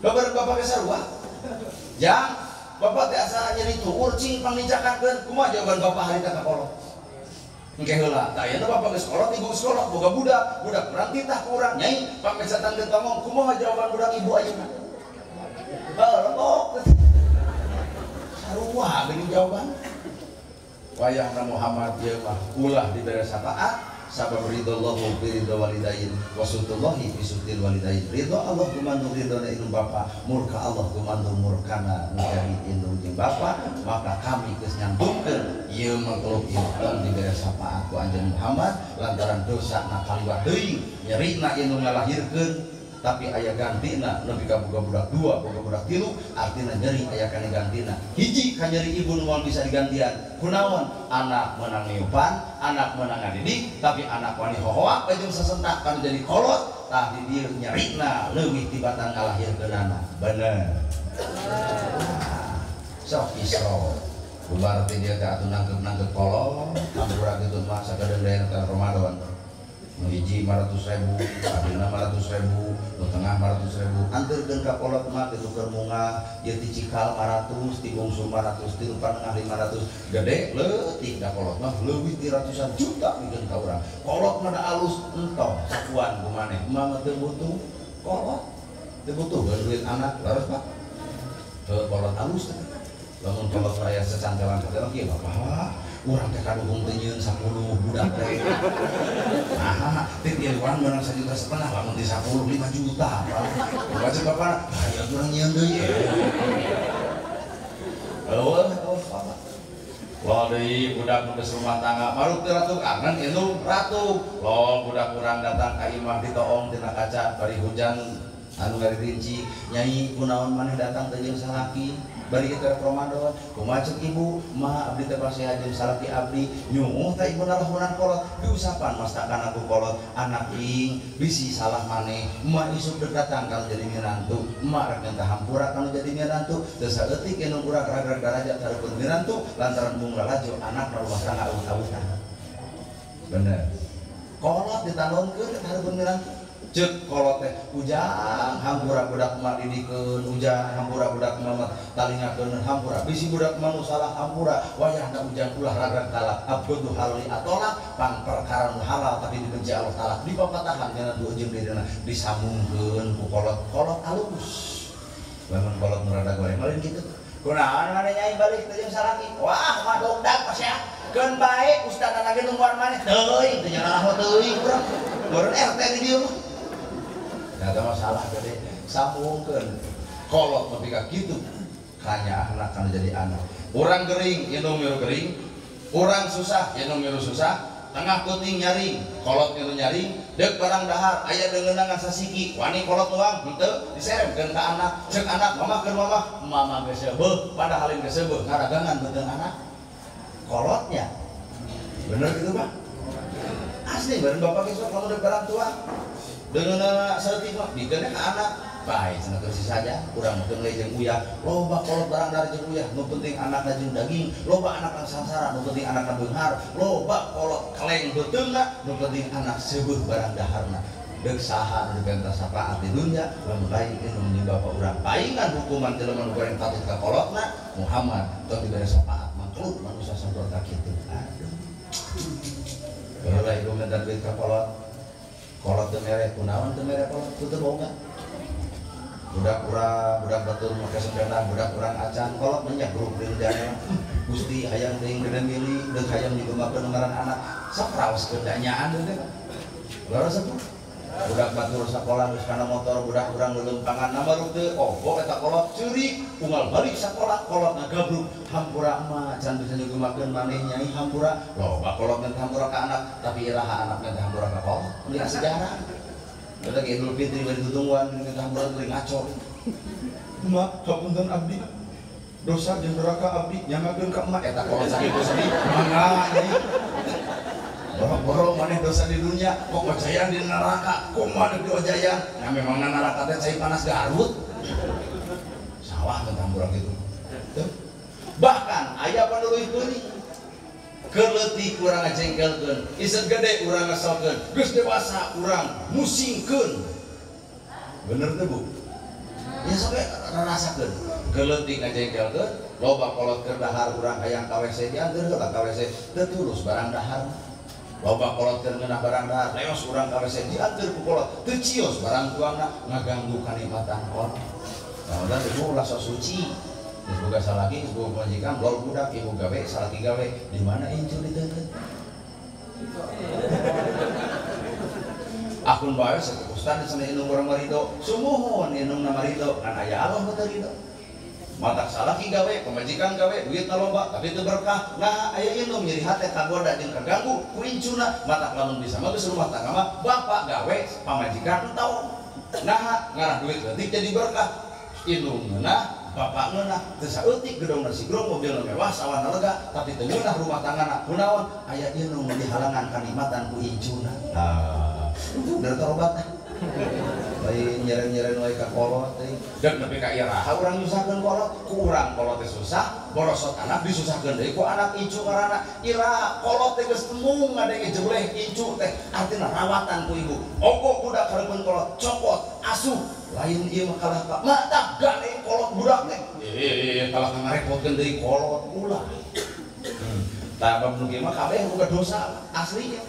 Kabar bapak ge sarua. Jang, bapak teh asa nyeri tuur cing pangnijakankeun, kumaha jawaban bapak harita ka kolot? Engke heula, tah ayeuna bapak geus kolot, ibu geus kolot, boga budak urang titah ku urang nyai, pangmecatan geus ngomong, kumaha jawaban budak ibu ayeuna? Lepok. Sarua geuning jawaban. Wayahna Muhammad ieu mah ulah dibere syafaat, sabab ridallahu bi ridha walidain, wa sutullahi bi sutil walidain. Ridha Allah kumandung ridhona indung bapa, murka Allah kumandung murkana menjadi indung jeung bapa, maka kami geus nyambungkeun ieu makhluk ieu tong dibere syafaat ku anjeun Muhammad lantaran dosa na kaliwat deui nyerina indung ngalahirkeun. Tapi aya gantina lebih ka boga budak 2, boga budak 3, artina nyeri aya kana gantina. Hiji ka nyeri ibu nu bisa digantian. Kunaon? Anak meunang ngeupan, anak meunang ngadidik, tapi anak wani hohoak jeung sasentak kan jadi kolot, tah di dieu nyerina leuwih tibatan ngalahirkeunana. Bener. Sok Isra. Berarti dia teh atuh nangkep kolot, amburak itu mah sakadeng daerah Ramadan. Nu hiji 500.000, abdina 500.000, nu tengah 500.000. Anteurkeun ka kolot mah dituker munga, ieu ti cikal 500, ti bungsu 500, ti panengah 500. Gede leutik da kolot mah leuwih ti ratusan juta mikeun ka urang. Kolot mah da alus entong sakuan ku maneh. Mama teu butuh kolot. Teu butuh duit anak, laras Pak. Kolot alus. Lamun kolot raya secantelan ka teh kieu apa? urang teh kadung teh nyieun 10 budak teh. Nah, teh dia urang menang 1,5 juta lamun di 10 5 juta apa. Baca bapak, aya urang nyieun deui. Eueuh, apa? Lo deui budak geus rumah tangga, maruk teh ratu kangen indung ratu. Lo budak urang datang ka imah ditoong tina kaca bari hujan anu gari rinci, nyai kunaon maneh datang teh jeung salaki. Bari itu Ramadan, kumacek ibu, ma abdi teh pasih jeung salaki abdi, nyumuh teh ibu nalahunan kolot, diusapan mastakan aku kolot, anak ing bisi salah maneh, ma isuk deuk datang kalau jadi mirantu, ma rek ngentah hampura kalau jadi mirantu, teu saeutik anu urang ragrag darajat hareupeun mirantu, lantaran mung lalajo anak rumah tangga awut-awutan. Bener. Kolot ditanonkeun hareupeun mirantu. Cek kolot teh ujang hampura budak emak didikeun ujang hampura budak emak talingakeun hampura bisi budak emak salah hampura wayahna ujang ulah ragrag talak abdu halali atolak pang perkara nu halal tapi dibenci Allah taala dipapatahan cenah du jeung dina disambungkeun ku kolot alus lamun kolot nu rada goreng lain kitu kunaon maneh nyai balik teh jeung salaki wah madogdag pasya keun bae ustadna lagi nungguan maneh teuing teh nyalah teuing urang meureun RT di dieu mah. Nah, ada masalah gede, sambungkeun kolot tapi ka kitu hanya anak kan jadi anak. Orang gering, indung miru gering, orang susah, indung miru susah, tengah puting nyaring, kolot miru nyaring, deuk barang dahar, aya deungeunangan sasiki, wani kolot doang, henteu diseremkeun ka anak, ceuk anak, mama geus seubeuh, padahal geus seubeuh, ngaragangan beuteung anak. Kolotnya. Bener gitu, Pak? Asli bareng bapak geus kalau deuk barang tua. Dengan anak seperti itu, bikinnya ke anak baik, senang terus saja kurang mungkin lejeng uyah loba kolot barang dari jeng uyah nu penting anak daging daging loba anak yang sangsara nu penting anak beunghar loba kolot keleng beteungna nu penting anak sebuah barang daharna deuk saha nu dipenta sapaat di dunia lamun lain itu menjadi bapak urang paingan hukuman jelema nu goreng patut ka kolotna Muhammad tong dibere sapaat mangklut manusia sampur ka kitu aduh heula ieu ngedan duit ka kolot teu mere kunaon teu mere kolot teu boga budak urang budak batur make sepeda budak urang acan kolot banyak grup di jana Gusti hayang teuing gede milih deuk hayang digemakeun ngaran anak sapraos kerjanyaan teh loro sepuh budak batur sakola geus kana motor budak urang leuleumpangan namaruk teu ogo eta kolot ceurik unggal balik sakola kolot ngagabruk hampura mah can bisa digemakeun maneh nyai hampura loba kolot ngan hampura ka anak tapi iraha anak ngan hampura ka kolot lihat sejarah udah ke Idul Fitri bari tutungwan ngan hampura teuing ngaco mak kapunten abdi dosa jeung neraka abdi nyangakeun ka emak eta kolot sakitu sedih mangga nyai borong maneh dosa di dunia kok ojayan di neraka kumaha di ojayan nah memang neraka teh cai panas Garut sawah teh hampura kitu bahkan aya panuluy teuing keleutik urang ngajengkelkeun iseg gede urang ngasalkeun geus dewasa urang musingkeun bener teh Bu ya sampai ngarasakeun keleutik ngajengkelkeun loba kolot keur dahar urang hayang ka WC dianteur heula ka WC teu tulus barang dahar loba kolot keur ngeunah barang dahar leos urang ka WC dianteur ku kolot teu cios barang tuangna ngaganggu kanikmatan kolot nah udah ibu ulah sok suci terus boga salaki ibu majikan lol budak ibu gawe salaki gawe di mana incu diteukeun akun bae saku ustad cenah indung urang marido sumuhun indung na marido kan aya Allah teu rido matak salaki gawe pemajikan gawe duitna loba tapi teu berkah nah aya indung nyeri hate kagoda jeung kaganggu ku incuna matak lamun bisa mah geus rumah tangga mah bapak gawe pamajikan entaun nah ngarah duit leutik jadi berkah indung ngeunah bapak ngeunah teu saeutik gedongna sigrong mobilna mewah sawana lega tapi teu ngeunah rumah tanggana kunaon aya indung dihalangan kanikmatan ku incuna nah bener tobat lain nyeren-nyeren wae ka kolot teh deuk nepi ka iraha urang nyusahkeun kolot ku urang kolot teh susah borosot anak disusahkeun deui ku anak incu ngaranna iraha kolot teh geus tembung ngadenge jebleh incu teh artina rawatan ku ibu ogo budak hareupeun kolot copot asuh lain ieu mah kalah ka matak gane kolot budak teh kalah ka ngarepotkeun deui kolot ulah tah bab nu kieu mah kabeh boga dosa aslinya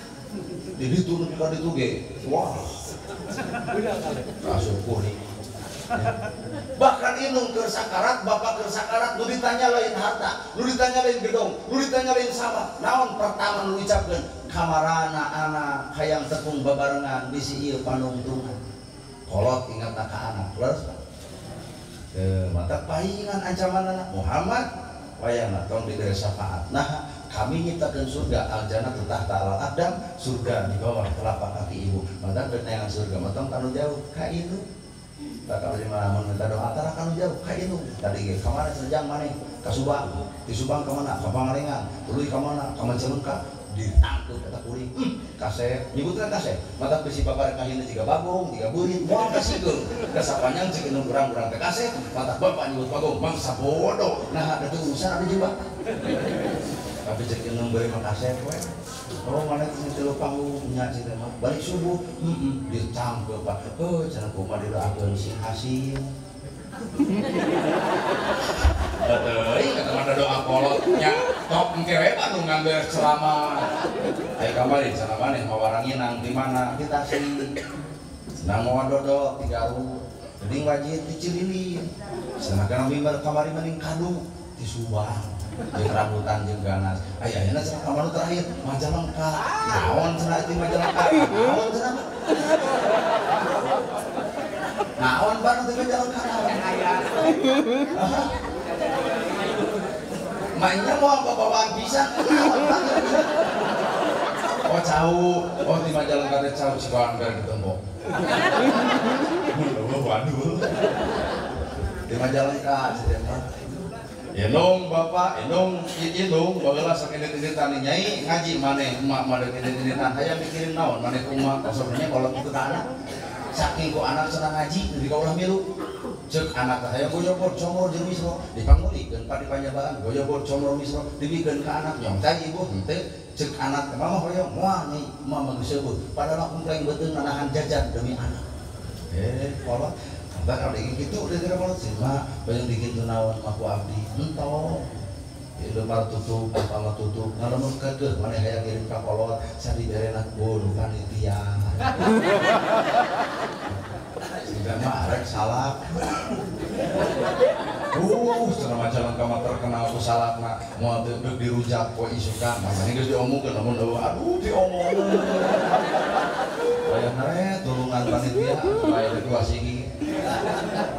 di ditu nu ka ditu ge wah syukur Bahkan inung keur sakarat, bapak keur sakarat, lu ditanya lain harta, lu ditanya lain gedung, lu ditanya lain sama. Naon pertama lu ucapkeun? Kamarana anak hayang tepung babarengan bisi ieu panungtungan. Kolot ingatna ka anak, leres Pak. Mata pahingan ancaman anak Muhammad wayana tong diberi syafaat. Nah, kami nyiptakeun surga aljana tahta al-aqdam, surga di bawah telapak kaki ibu. Mata keneangan surga matang kanu jauh ka itu. Tak kalau di mana minta doa antara kanu jauh ka itu. Tadi ge kamana senjang maneh ka Subang. Di Subang ka mana? Ka Pangalengan. Tuluy ka mana? Ka Majalengka. Ditangkut kata kuring kasep nyebutkan kasep mata bisi babar kahina tiga bagong tiga burit moal kasihkeun kasapanjang cek nu urang-urang teh kasep mata bapak nyebut bagong bangsa bodoh nah ada urusan ada juga tapi cek nu beri mah kasep we oh mana ini teu panggung nya cita mah balik subuh ditangkep Pak cenah kumaha didoakeun si Hasim Betul, kata mana doa kolotnya top engkewe Bandung ngambil ceramah ayo kembali ceramah nih mawarangi nang di mana kita sih nang mau dodo tiga ru jadi wajib dicililin sedangkan mimbar kamari mending kadu di Subang jeung rambutan jeung ganas ayeuna cenah kamar terakhir Majalengka naon cenah di Majalengka naon cenah naon Bandung di Majalengka mainnya mau bawaan pisang oh jauh oh di Majalengka teh jauh Cikoneng dari tembok waduh di Majalengka Enung bapak, enung bageula saking ditititani nyai ngaji maneh emak mah ditititan hayang mikirin naon maneh kumaha kosongnya kalau kitu ka anak saking ku anak senang ngaji di kaulah milu cek anak teh hayang goyobor comor jeung misro dipanggulikeun padi panjabaan goyobor comor misro dibikeun ka anak nyong teh ibu henteu cek anak teh mah hoyong moal nyai emak mah geus seubeuh padahal kumpleng beuteung nahan jajan demi anak kolot tak ada gitu dia tidak mau sih mak banyak dikit naon maku abdi entah itu mar tutup apa tutup ngalamun kageh mana hayang kirim ka kolot sadi berenak bolu panitia sudah marek salak setelah Majalengka mah terkenal ku salakna moal teu dirujak poe isukan makanya geus diomongkeun namun aduh diomongkeun aya nare tulungan panitia aya dua sigi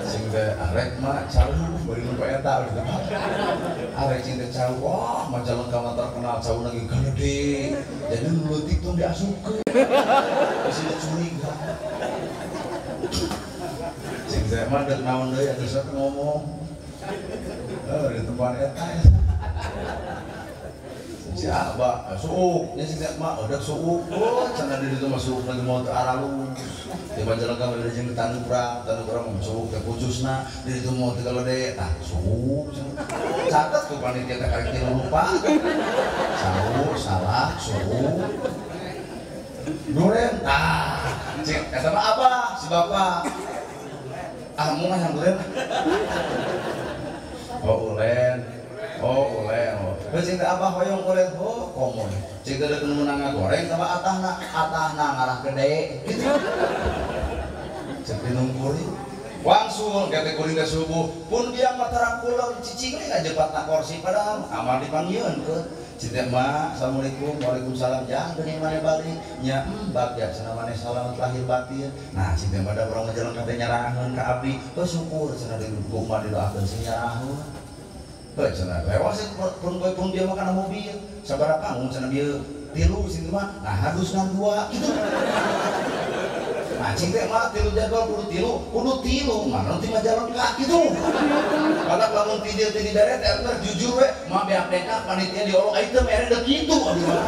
sing teh arek mah cau bari nu eta gitu arek sing teh cau wah Majalengka mah terkenal cau lagi gede jadi leutik tong diasupkeun geus curiga sing teh mah deuk naon deui atuh sok ngomong di tempat eta siapa suuk nya sing mah udah suuk cenah di ditu mah suuk lagi mau teu aralung di Majalengka ada jeung taneuprang mah suuk teh khususna di ditu mau teu galede tah suuk catet ku panitia teh karek tilu lupa sauk salak suuk duren tah cek eta mah apa si bapak moal yang duren ulen terus cing teh abah hoyong ulen komo cing teh deuk meunang ngagoreng sama atahna ngarah gede gitu cek dinungkuri wangsul kete kuring teh subuh pun dia mah tarang kula cicing we ngajepatna kursi padahal amal dipanggieun ke cing teh mah assalamualaikum waalaikumsalam jang geuning maneh balik nya bagja cenah maneh salamet lahir batin nah cing teh bada urang Majalengka teh nyaraheun ka abdi syukur cenah di kumaha didoakeun sing nyaraheun cenah lewas pun dia makan mobil sabaraha panggung cenah dia tilu sing mah nah hadusna 2 gitu nah cing teh mah tilu jadwal kudu tilu mana ti Majalengka gitu kada lamun ti dieu ti deret eta jujur we mah beak deka panitia diolong ai teh mere deuk kitu aduh mah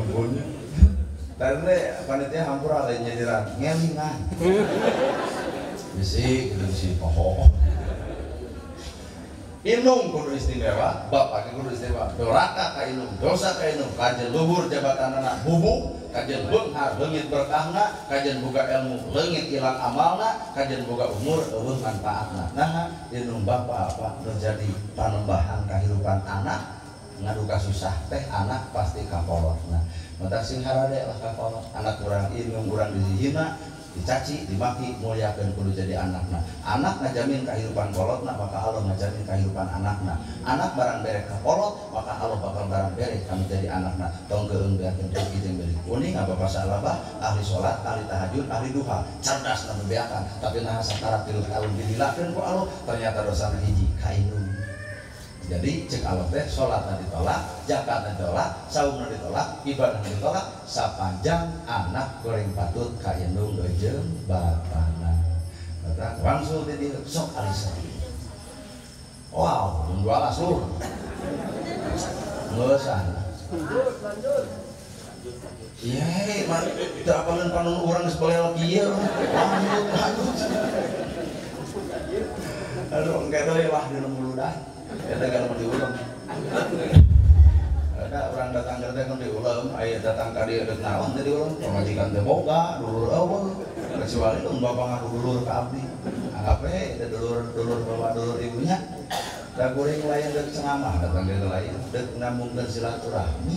ampunnya tadi panitia hampura lain nyadiran ngelingan bisi poho inung kudu istimewa bapak kudu istimewa doraka ka inung dosa ka inung kajen luhur jabatan anak bubuk kajen beunghar leungit berkahna kajen boga ilmu leungit ilang amalna kajen boga umur eueuh manfaatna nah inung bapak apa terjadi panembahan kehidupan anak ngadu kasusah teh anak pasti kakolot. Nah mata sing harade lah kakolot anak kurang ilmu kurang dihina dicaci dimaki muliakeun kudu jadi anakna. Anak ngajamin kehidupan kolotna maka Allah ngajamin kehidupan anakna. Anak barang bere kakolot maka Allah bakal barang bere kami jadi anakna. Tong geung beakeun rezeki jeung beri kuning apa pasalabah ahli salat ahli tahajud ahli duha cerdas na bebeakan tapi nah sakaraat 3 tahun dihilakeun ku Allah ternyata dosana hiji kainung. Jadi cek Allah teh salatna ditolak, zakatna ditolak, saumna ditolak, ibadahna ditolak sapanjang anak goreng patut ka indung jeung bapana. Maka langsung teh sok alisa. Wow, dua lasur. Ngeusan. Lanjut. Iya, mah teu apaleun panun urang geus balel kieu. Lanjut. Aduh, engke deui wah dina muludan. Kita kalau diulang, ada orang datang kerja kan diulang, ayah datang kali ada nawan jadi ulang, pemajikan teboga, dulur awal, kecuali dong bapak ngaku dulur ke abdi, anggapnya ada dulur bapak dulur ibunya, tak goreng lain dari cengamah datang dari lain, dek nambungkan silaturahmi,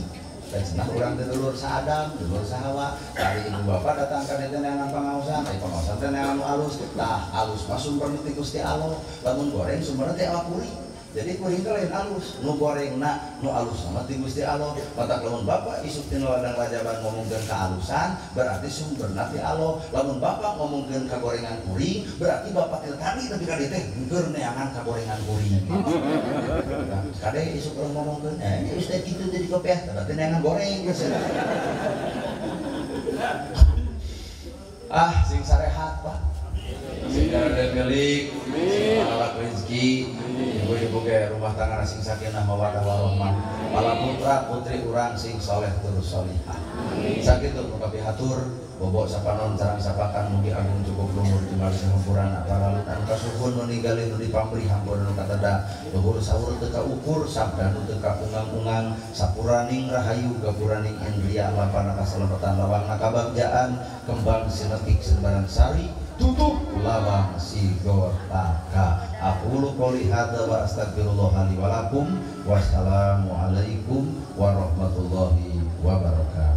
dan senang orang dari dulur sadam, dulur sahawa, dari ibu bapak datang ke deten yang pangausan, pangausan teh yang alus, nah alus pas sumber nanti Gusti Allah, lamun goreng sumbernya teh apuri. Jadi kuring teh lain alus, nu gorengna nu alus sama ti Gusti Allah. Mata lamun bapak isuk tina ladang rajaban ngomongkeun kaalusan, berarti sumberna ti Allah. Lamun bapak ngomongkeun kagorengan kuring, berarti bapak teh tadi tapi kade teh keur neangan kagorengan kuring. Kade isuk urang ngomongkeun, ustaz kitu jadi kopiah, berarti neangan goreng geus. Sing sarehat Pak. Sing ada milik, sing malak rezeki, ibu-ibu ke rumah tangga sing sakinah mawaddah warahmah, pala putra putri urang sing soleh terus solihah. Sakitu muga pihatur, bobok sapanon sareng sapakan mugi agung cukup lumur jembar sahampuran aparalit anu kasuhun nu ninggali nu dipamrih hampura nu kateda luhur sahur teu kaukur sabda nu teu kaungang-ungang sapuraning rahayu gapuraning indria lapana kasalamatan lawangna kabagjaan kembang sinetik sebaran sari tutup lawang sigotaka. Aqulu qouli hadza wa astaghfirullah li wa lakum. Wassalamu alaikum warahmatullahi wabarakatuh.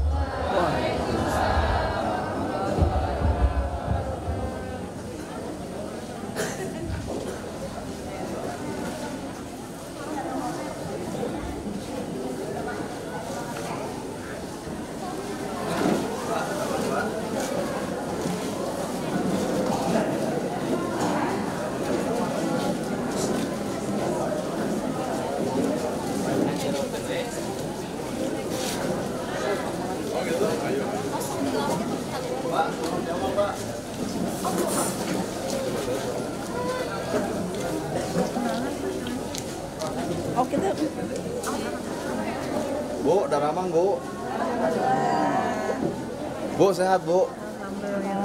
Oke deh. Bu, Daramang Bu. Bu sehat Bu. Alhamdulillah.